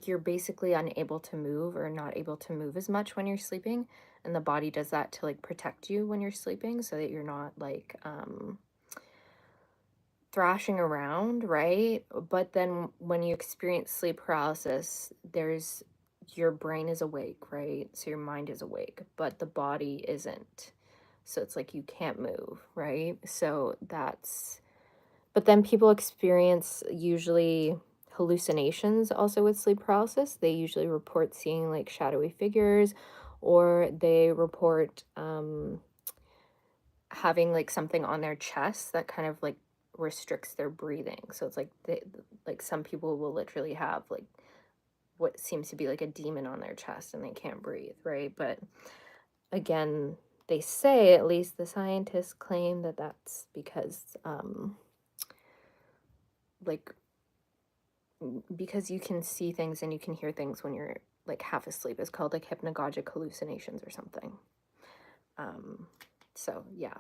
you're basically unable to move or not able to move as much when you're sleeping, and the body does that to like protect you when you're sleeping so that you're not like thrashing around, right? But then when you experience sleep paralysis, there's, your brain is awake, right? So your mind is awake, but the body isn't. So it's like you can't move, right? So that's, but then people experience usually hallucinations also with sleep paralysis. They usually report seeing like shadowy figures, or they report having like something on their chest that kind of like restricts their breathing. So it's like like some people will literally have like what seems to be like a demon on their chest and they can't breathe, right? But again, they say, at least the scientists claim, that that's because like because you can see things and you can hear things when you're like half asleep. It's called like hypnagogic hallucinations or something. So yeah.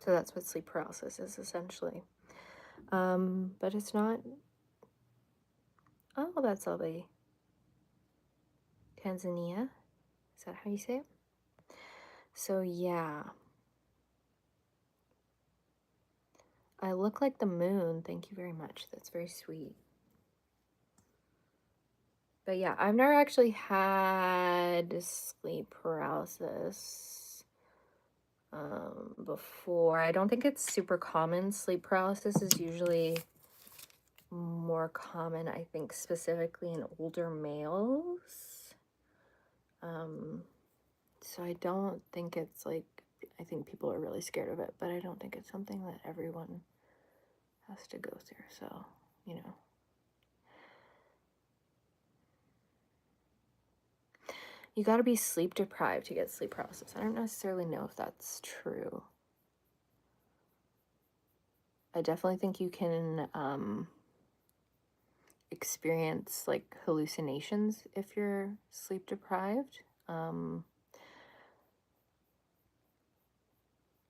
So that's what sleep paralysis is essentially. But it's not, oh, that's lovely. Tanzania, is that how you say it? So yeah. I look like the moon. Thank you very much. That's very sweet. But yeah, I've never actually had sleep paralysis before. I don't think it's super common. Sleep paralysis is usually more common, I think, specifically in older males. So I don't think it's like, I think people are really scared of it, but I don't think it's something that everyone has to go through. So, you know. You got to be sleep deprived to get sleep paralysis. I don't necessarily know if that's true. I definitely think you can experience like hallucinations if you're sleep deprived.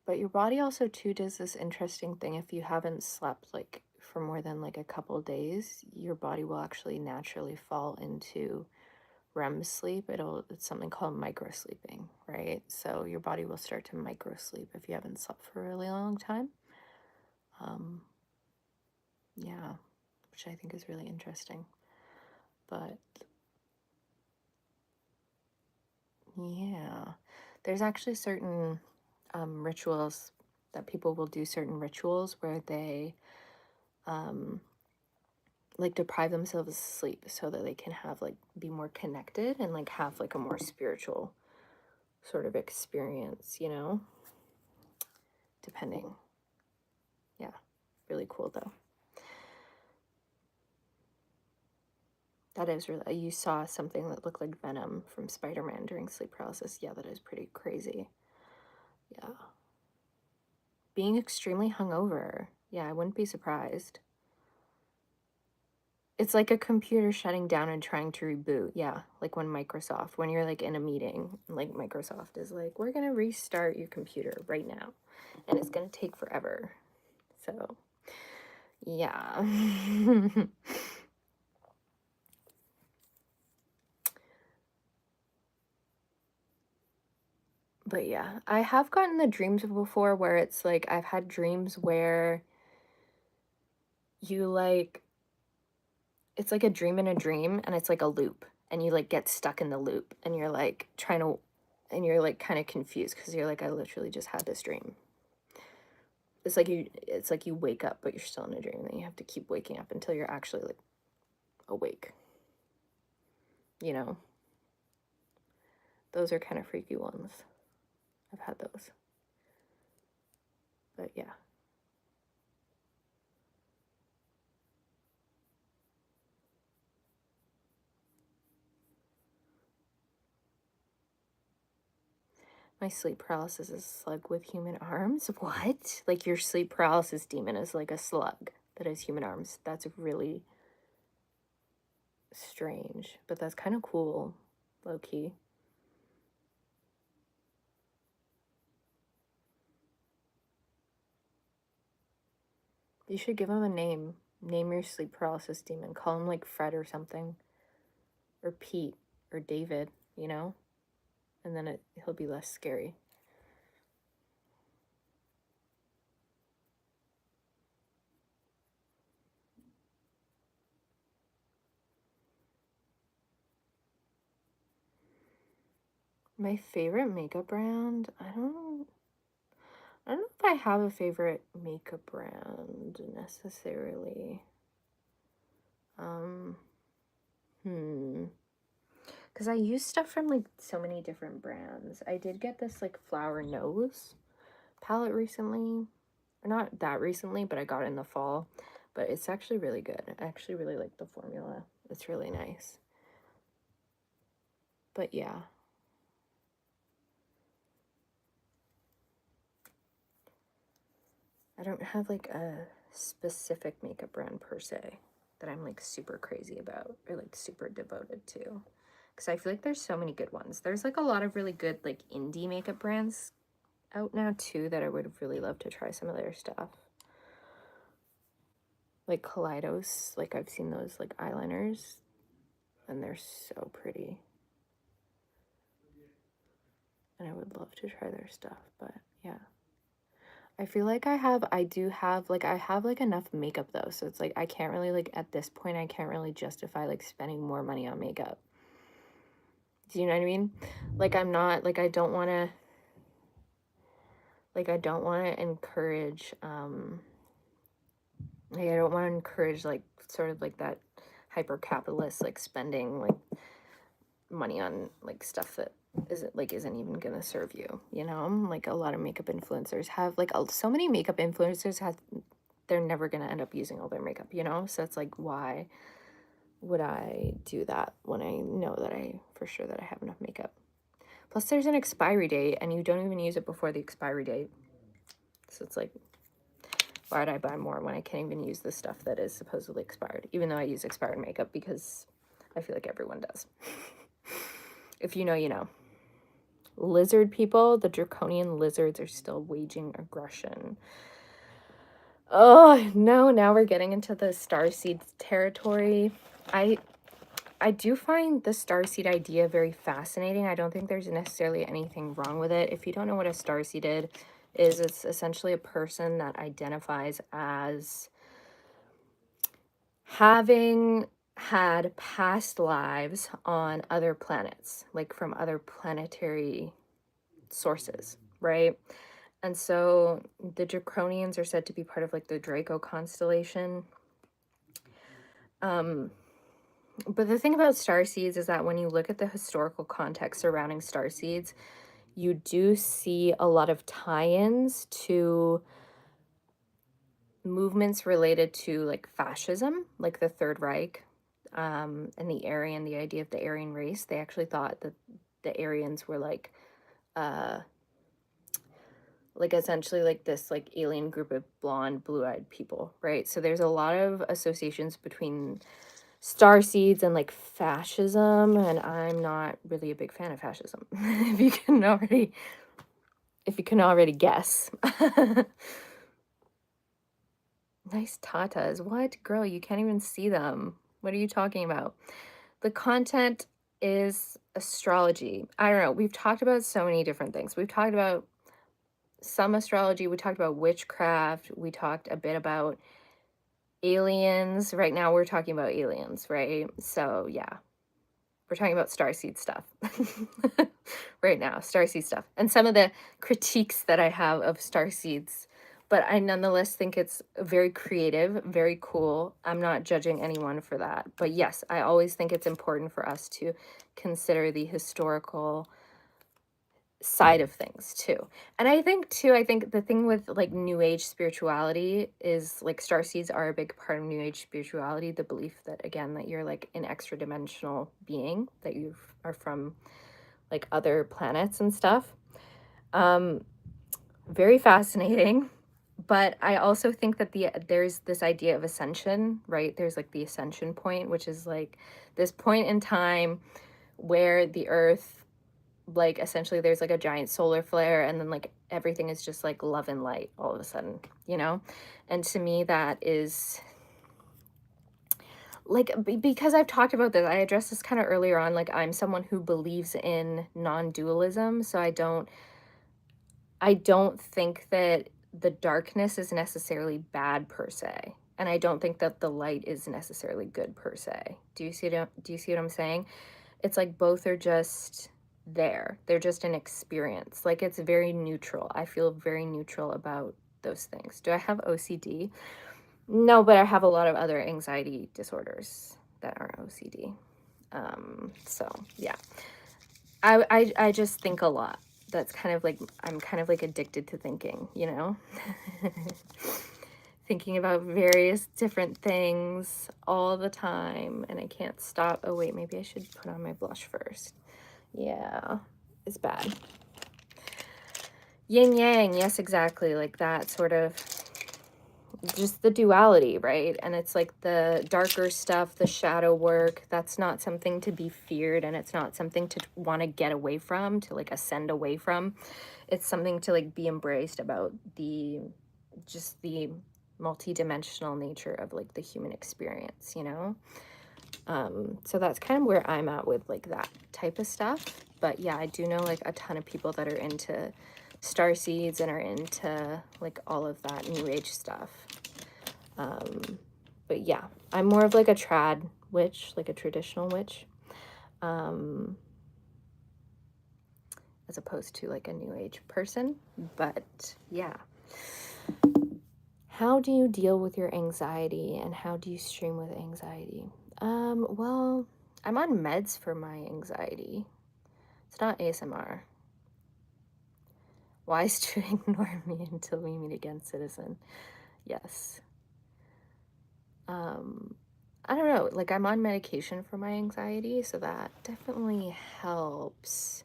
But your body also too does this interesting thing. If you haven't slept like for more than like a couple days, your body will actually naturally fall into REM sleep, it's something called micro sleeping, right? So your body will start to micro sleep if you haven't slept for a really long time. Yeah, which I think is really interesting. But yeah, there's actually certain rituals that people will do, certain rituals where they like deprive themselves of sleep so that they can have like be more connected and like have like a more spiritual sort of experience, you know, depending. Yeah, really cool though. That is really, you saw something that looked like Venom from Spider-Man during sleep paralysis. Yeah, that is pretty crazy. Yeah. Being extremely hungover. Yeah, I wouldn't be surprised. It's like a computer shutting down and trying to reboot. Yeah, like when you're like in a meeting, like Microsoft is like, we're going to restart your computer right now. And it's going to take forever. So, yeah. But yeah, I have gotten the dreams before where it's like, I've had dreams where you like, it's like a dream in a dream and it's like a loop and you like get stuck in the loop and you're like and you're like kind of confused because you're like, I literally just had this dream. It's like you wake up but you're still in a dream and then you have to keep waking up until you're actually like awake. You know? Those are kind of freaky ones. I've had those. But yeah. My sleep paralysis is a slug with human arms? What? Like your sleep paralysis demon is like a slug that has human arms. That's really strange, but that's kind of cool, low-key. You should give him a name. Name your sleep paralysis demon. Call him like Fred or something. Or Pete. Or David, you know? And then he'll be less scary. My favorite makeup brand? I don't know if I have a favorite makeup brand necessarily. Because I use stuff from like so many different brands. I did get this like Flower Nose palette recently. Not that recently, but I got it in the fall. But it's actually really good. I actually really like the formula. It's really nice. But yeah. I don't have like a specific makeup brand per se that I'm like super crazy about or like super devoted to. Because I feel like there's so many good ones. There's like a lot of really good like indie makeup brands out now too that I would really love to try some of their stuff. Like Kaleidos, like I've seen those like eyeliners and they're so pretty. And I would love to try their stuff, but yeah. I feel like I have like enough makeup though. So it's like, I can't really like, at this point, I can't really justify like spending more money on makeup. Do you know what I mean? Like, I'm not, like, I don't want to encourage, like, I don't want to encourage like sort of like that hyper capitalist, like spending like money on like stuff that isn't even gonna serve you, you know? Like a lot of makeup influencers have like so many makeup influencers have, they're never gonna end up using all their makeup, you know? So it's like, why would I do that when I know that for sure that I have enough makeup? Plus there's an expiry date and you don't even use it before the expiry date. So it's like, why would I buy more when I can't even use the stuff that is supposedly expired? Even though I use expired makeup because I feel like everyone does. If you know, you know. Lizard people, the draconian lizards are still waging aggression. Oh, no, now we're getting into the starseed territory. I do find the starseed idea very fascinating. I don't think there's necessarily anything wrong with it. If you don't know what a starseed is, it's essentially a person that identifies as having had past lives on other planets, like from other planetary sources, right? And so the Draconians are said to be part of like the Draco constellation. But the thing about starseeds is that when you look at the historical context surrounding starseeds, you do see a lot of tie-ins to movements related to like fascism, like the Third Reich, and the idea of the Aryan race. They actually thought that the Aryans were like essentially like this like alien group of blonde, blue-eyed people, right? So there's a lot of associations between starseeds and like fascism, and I'm not really a big fan of fascism. if you can already guess. Nice tatas. What? Girl, you can't even see them. What are you talking about? The content is astrology. I don't know. We've talked about so many different things. We've talked about some astrology. We talked about witchcraft. We talked a bit about aliens. Right now we're talking about aliens, right? So yeah, we're talking about starseed stuff right now, starseed stuff, and some of the critiques that I have of starseeds. But I nonetheless think it's very creative, very cool. I'm not judging anyone for that. But yes, I always think it's important for us to consider the historical side of things too. And I think the thing with like new age spirituality is like starseeds are a big part of new age spirituality, the belief that again that you're like an extra dimensional being, that you are from like other planets and stuff. Very fascinating. But I also think that there's this idea of ascension, right? There's like the ascension point, which is like this point in time where the earth, like essentially there's like a giant solar flare, and then like everything is just like love and light all of a sudden, you know? And to me that is like, because I've talked about this, I addressed this kind of earlier on, like I'm someone who believes in non-dualism, so I don't think that the darkness is necessarily bad per se, and I don't think that the light is necessarily good per se. Do you see what I'm saying? It's like both are just there. They're just an experience. Like it's very neutral. I feel very neutral about those things. Do I have OCD? No, but I have a lot of other anxiety disorders that aren't OCD. So yeah. I just think a lot. That's kind of like, I'm kind of like addicted to thinking, you know? Thinking about various different things all the time, and I can't stop. Oh wait, maybe I should put on my blush first. Yeah, it's bad. Yin yang, yes, exactly. Like that sort of, just the duality, right? And it's like the darker stuff, the shadow work, that's not something to be feared, and it's not something to want to get away from, to like ascend away from. It's something to like be embraced about just the multi-dimensional nature of like the human experience, you know? So that's kind of where I'm at with like that type of stuff. But yeah, I do know like a ton of people that are into starseeds and are into like all of that new age stuff. But yeah, I'm more of like a trad witch, like a traditional witch, as opposed to like a new age person. But yeah. How do you deal with your anxiety, and how do you stream with anxiety? Well, I'm on meds for my anxiety. It's not ASMR. Wise to ignore me until we meet again, citizen. Yes. I don't know, like I'm on medication for my anxiety, so that definitely helps.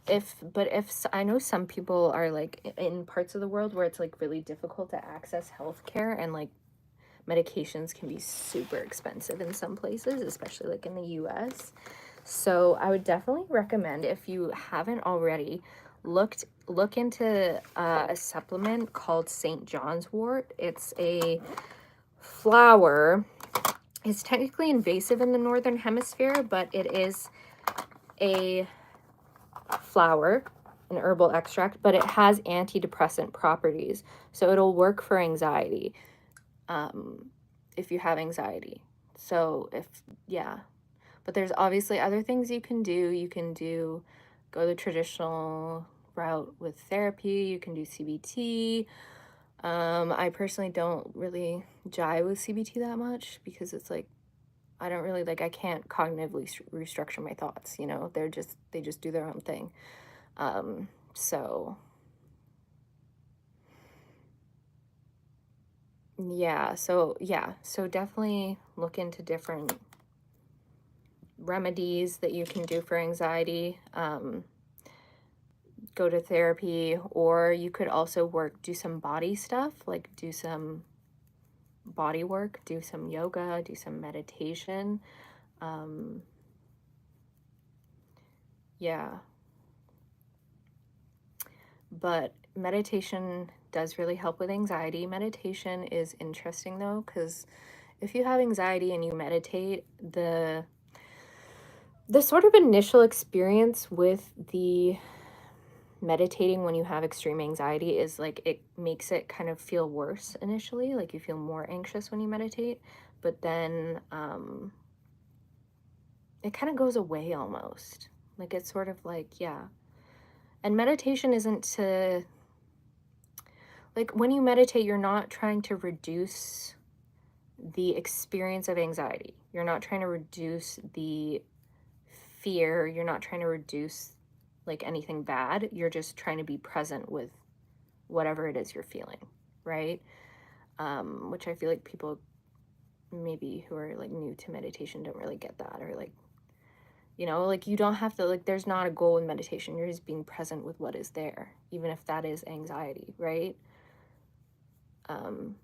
But if I know some people are like in parts of the world where it's like really difficult to access healthcare, and like medications can be super expensive in some places, especially like in the US. So I would definitely recommend, if you haven't already, look into a supplement called St. John's wort. It's a flower It's technically invasive in the northern hemisphere, but it is a flower, an herbal extract, but it has antidepressant properties. So it'll work for anxiety, if you have anxiety. So yeah. But there's obviously other things you can do. You can go the traditional route with therapy. You can do CBT. I personally don't really jive with CBT that much because it's like, I don't really, like, I can't cognitively restructure my thoughts, you know? They just do their own thing. So yeah, so definitely look into different remedies that you can do for anxiety. Go to therapy, or you could also do some body stuff, like do some body work, do some yoga, do some meditation. Yeah. But meditation does really help with anxiety. Meditation is interesting though, because if you have anxiety and you meditate, the sort of initial experience with the meditating when you have extreme anxiety is like, it makes it kind of feel worse initially, like you feel more anxious when you meditate, but then it kind of goes away almost. Like, it's sort of like, yeah. And meditation isn't to, like, when you meditate, you're not trying to reduce the experience of anxiety. You're not trying to reduce the fear. You're not trying to reduce like anything bad. You're just trying to be present with whatever it is you're feeling, right? Which I feel like people maybe who are like new to meditation don't really get that, or like, you know, like, you don't have to, like, there's not a goal in meditation. You're just being present with what is there, even if that is anxiety, right? And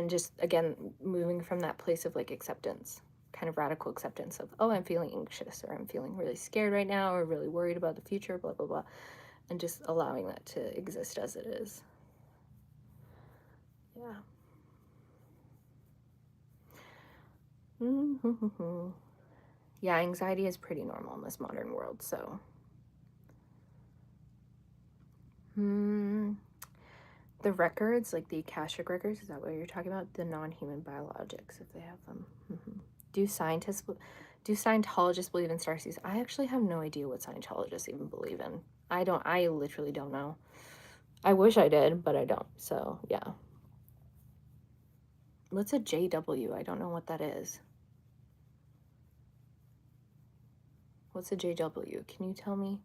just, again, moving from that place of like acceptance, kind of radical acceptance of, oh, I'm feeling anxious, or I'm feeling really scared right now, or really worried about the future, blah, blah, blah. And just allowing that to exist as it is. Yeah. Yeah, anxiety is pretty normal in this modern world, so. The records, like the Akashic records, is that what you're talking about? The non-human biologics, if they have them. Do Scientologists believe in starseeds? I actually have no idea what Scientologists even believe in. I literally don't know. I wish I did, but I don't. So, yeah. What's a JW? I don't know what that is. What's a JW? Can you tell me?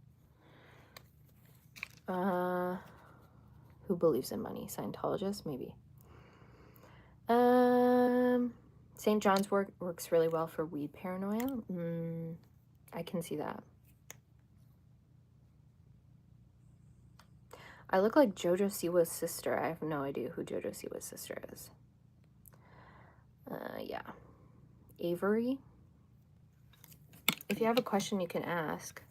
Who believes in money? Scientologists? Maybe. St. John's works really well for weed paranoia. I can see that. I look like Jojo Siwa's sister. I have no idea who Jojo Siwa's sister is. Yeah. Avery? If you have a question, you can ask.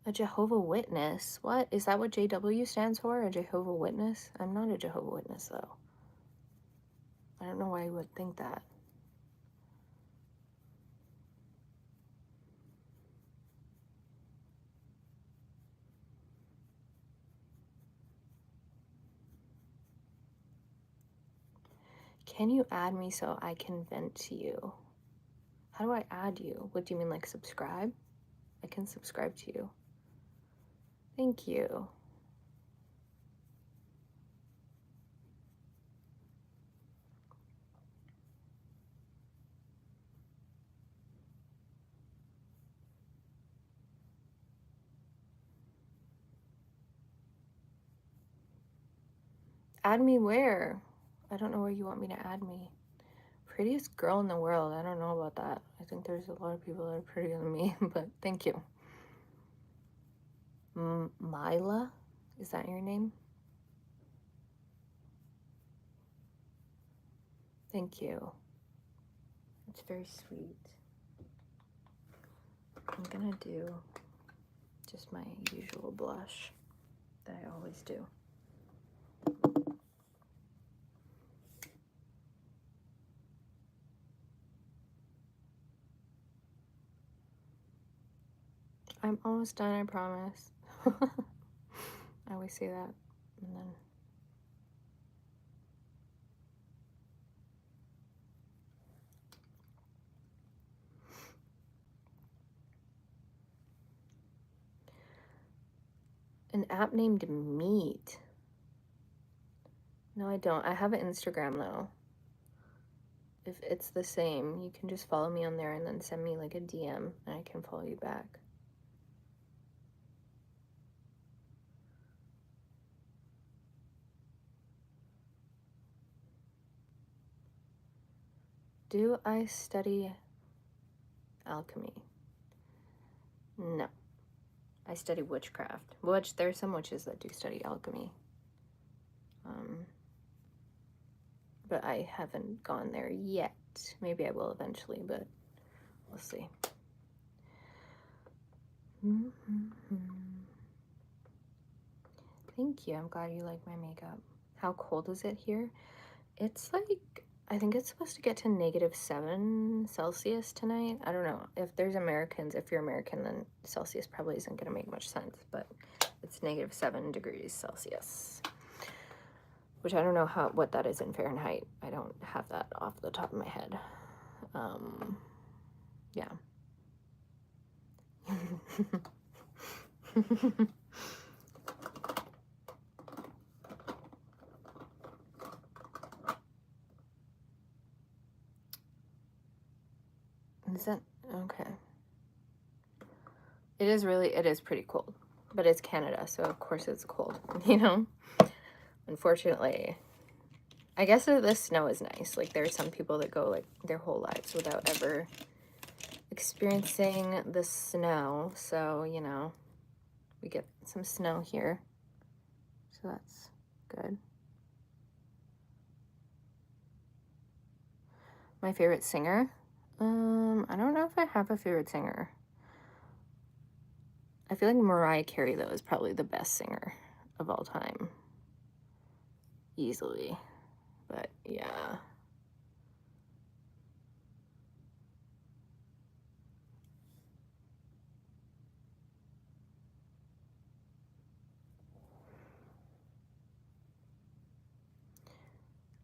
A Jehovah Witness? What? Is that what JW stands for? A Jehovah Witness? I'm not a Jehovah Witness, though. I don't know why you would think that. Can you add me so I can vent to you? How do I add you? What do you mean, like subscribe? I can subscribe to you. Thank you. Add me where? I don't know where you want me to add me. Prettiest girl in the world. I don't know about that. I think there's a lot of people that are prettier than me, but thank you. Mila? Is that your name? Thank you. It's very sweet. I'm gonna do just my usual blush that I always do. I'm almost done, I promise. I always say that, and then... An app named Meet. No, I don't. I have an Instagram, though. If it's the same, you can just follow me on there and then send me like a DM and I can follow you back. Do I study alchemy? No. I study witchcraft. Which there's some witches that do study alchemy. But I haven't gone there yet. Maybe I will eventually, but we'll see. Thank you. I'm glad you like my makeup. How cold is it here? It's like, I think it's supposed to get to -7 Celsius tonight. I don't know. If there's Americans, if you're American, then Celsius probably isn't going to make much sense, but it's -7 degrees Celsius, which I don't know what that is in Fahrenheit. I don't have that off the top of my head. Yeah. Is that okay? It is pretty cold, but it's Canada, so of course it's cold, you know? Unfortunately, I guess the snow is nice. Like, there are some people that go like their whole lives without ever experiencing the snow, so you know, we get some snow here, so that's good. My favorite singer? I don't know if I have a favorite singer. I feel like Mariah Carey, though, is probably the best singer of all time. Easily. But, yeah.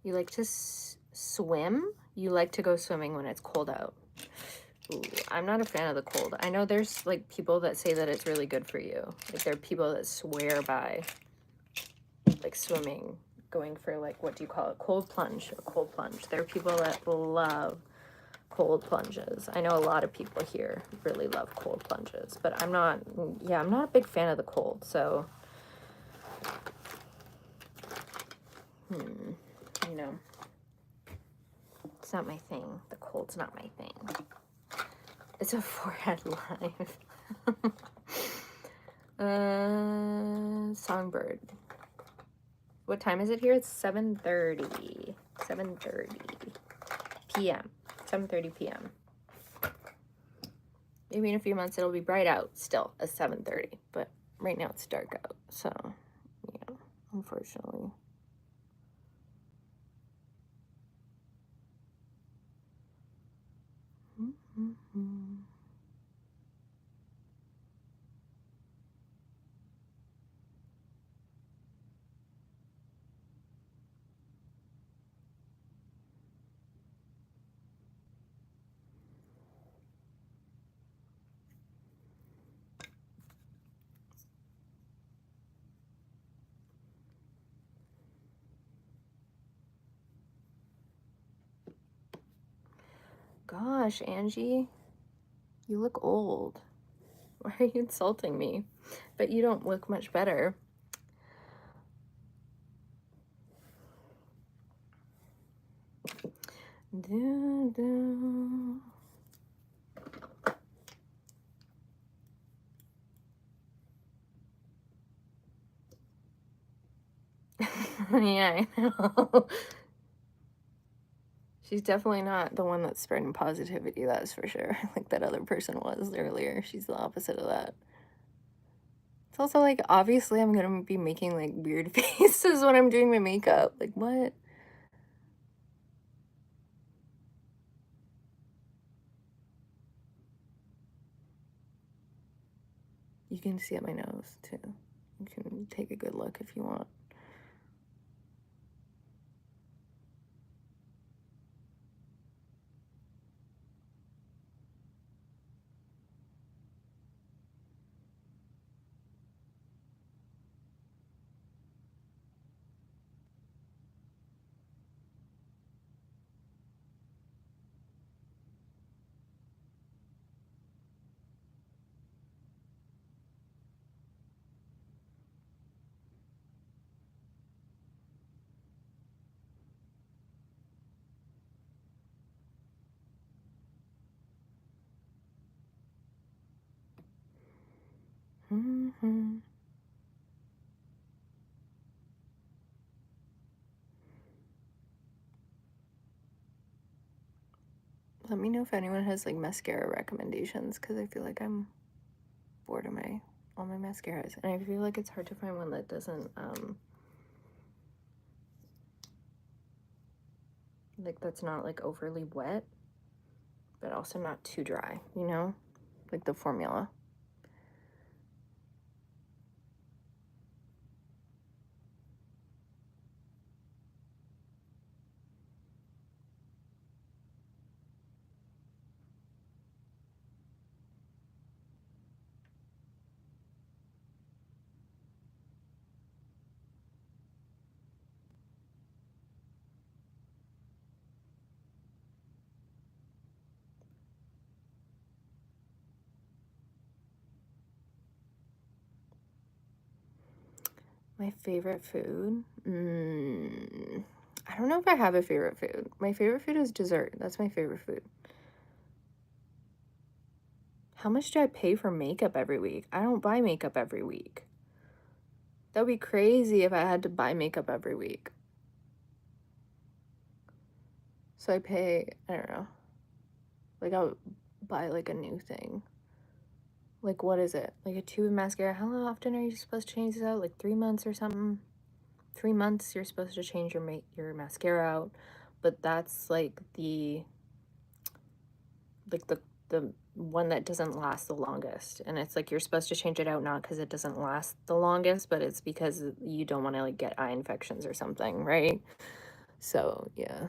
You like to swim? You like to go swimming when it's cold out. Ooh, I'm not a fan of the cold. I know there's like people that say that it's really good for you. Like, there are people that swear by like swimming, going for like, what do you call it? Cold plunge. A cold plunge. There are people that love cold plunges. I know a lot of people here really love cold plunges, but I'm not a big fan of the cold, so you know, it's not my thing. The cold's not my thing. It's a forehead live. Songbird. What time is it here? It's 7:30. 7:30 p.m. 7:30 p.m. Maybe in a few months it'll be bright out still at 7:30, but right now it's dark out, so yeah, unfortunately. Gosh, Angie, you look old. Why are you insulting me? But you don't look much better. Yeah, I know. She's definitely not the one that's spreading positivity, that's for sure. Like that other person was earlier. She's the opposite of that. It's also like, obviously I'm gonna be making like weird faces when I'm doing my makeup. Like, what? You can see at my nose too. You can take a good look if you want. Mm-hmm. Let me know if anyone has like mascara recommendations, because I feel like I'm bored of all my mascaras, and I feel like it's hard to find one that doesn't like that's not like overly wet, but also not too dry, you know, like the formula. My favorite food? I don't know if I have a favorite food. My favorite food is dessert. That's my favorite food. How much do I pay for makeup every week? I don't buy makeup every week. That would be crazy if I had to buy makeup every week. So I pay, I don't know. Like I'll buy like a new thing. Like what is it? Like a tube of mascara. How often are you supposed to change this out? Like 3 months or something? 3 months you're supposed to change your mascara out. But that's like the one that doesn't last the longest, and it's like you're supposed to change it out not because it doesn't last the longest, but it's because you don't want to like get eye infections or something, right? So yeah.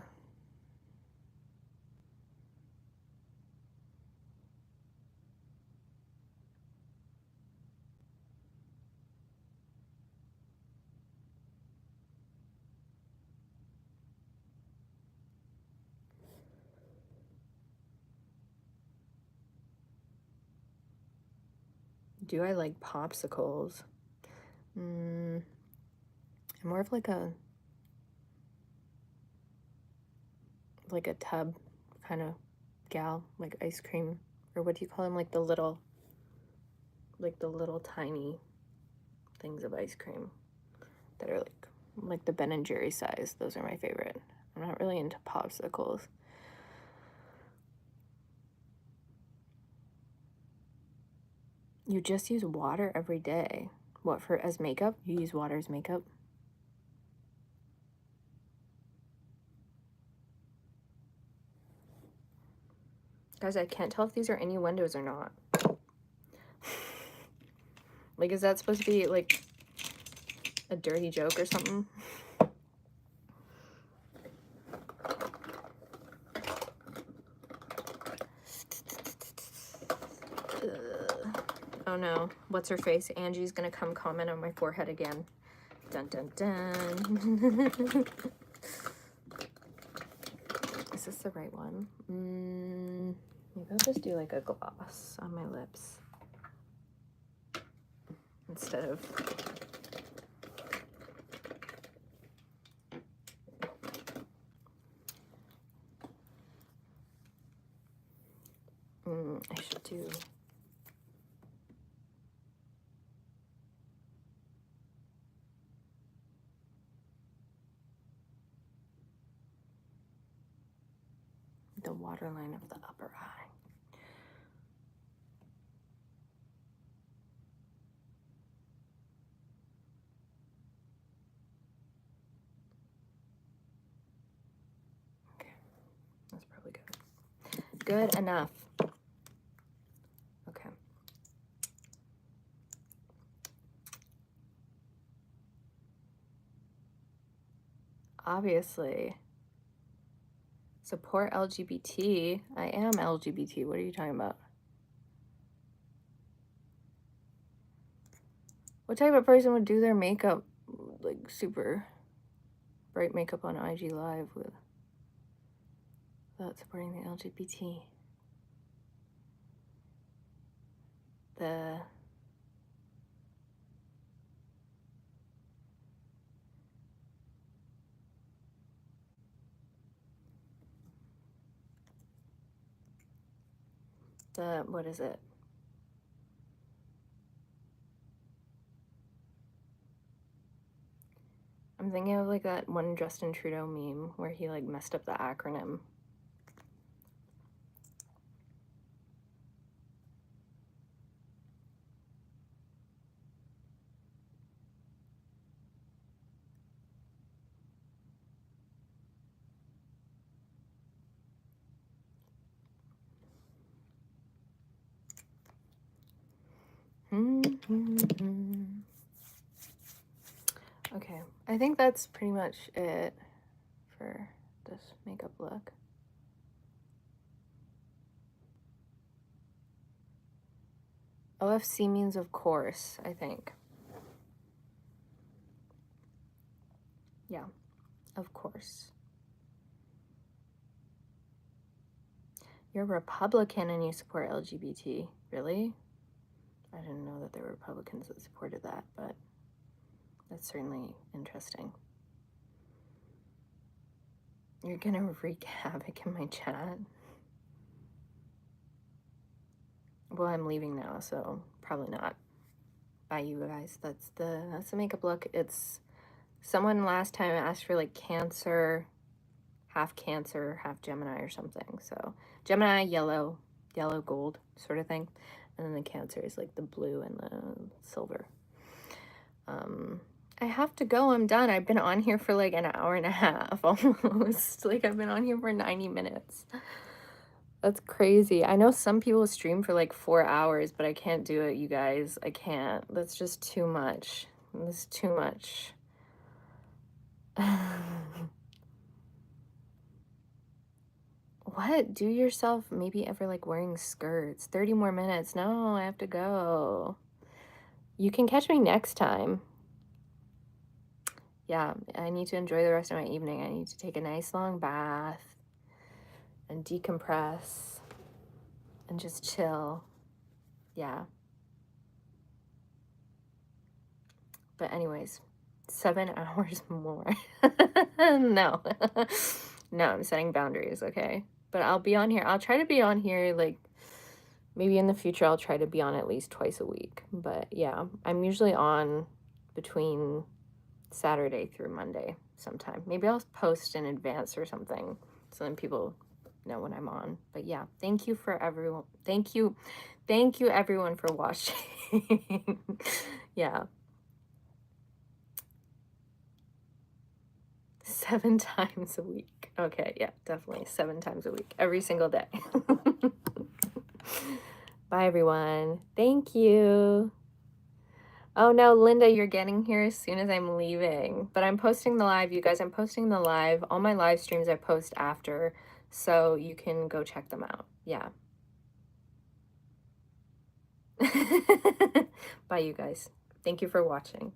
Do I like popsicles? I'm more of like a tub kind of gal, like ice cream, or what do you call them, like the little tiny things of ice cream that are like the Ben and Jerry size. Those are my favorite. I'm not really into popsicles. You just use water every day. What, for as makeup? You use water as makeup? Guys, I can't tell if these are innuendos or not. Like, is that supposed to be like a dirty joke or something? Oh no, what's her face? Angie's gonna come comment on my forehead again. Dun dun dun. Is this the right one? Maybe I'll just do like a gloss on my lips instead of I should do the waterline of the upper eye. Okay, that's probably good. Good enough. Okay. obviously. Support LGBT. I am LGBT. What are you talking about? What type of person would do their makeup, like super bright makeup on IG Live without supporting the LGBT? What is it? I'm thinking of like that one Justin Trudeau meme where he like messed up the acronym. Okay, I think that's pretty much it for this makeup look. OFC means of course, I think. Yeah, of course. You're a Republican and you support LGBT. Really? I didn't know that there were Republicans that supported that, but that's certainly interesting. You're gonna wreak havoc in my chat? Well, I'm leaving now, so probably not. Bye, you guys. That's the makeup look. It's someone last time asked for like Cancer, half Gemini or something. So Gemini, yellow, gold sort of thing. And then the Cancer is like the blue and the silver. I have to go. I'm done. I've been on here for like an hour and a half almost. Like I've been on here for 90 minutes. That's crazy. I know some people stream for like 4 hours, but I can't do it, you guys. I can't. That's just too much. That's too much. What? Do yourself maybe ever like wearing skirts? 30 more minutes. No, I have to go. You can catch me next time. Yeah, I need to enjoy the rest of my evening. I need to take a nice long bath and decompress and just chill. Yeah. But anyways, 7 hours more. No. No, I'm setting boundaries, okay? But I'll be on here. I'll try to be on here, like, maybe in the future I'll try to be on at least twice a week. But yeah, I'm usually on between Saturday through Monday sometime. Maybe I'll post in advance or something so then people know when I'm on. But yeah, thank you for everyone. Thank you everyone for watching. Yeah. 7 times a week. Okay, yeah, definitely 7 times a week, every single day. Bye, everyone. Thank you. Oh no, Linda, you're getting here as soon as I'm leaving. But I'm posting the live, you guys. I'm posting the live. All my live streams I post after, so you can go check them out. Yeah. Bye, you guys. Thank you for watching.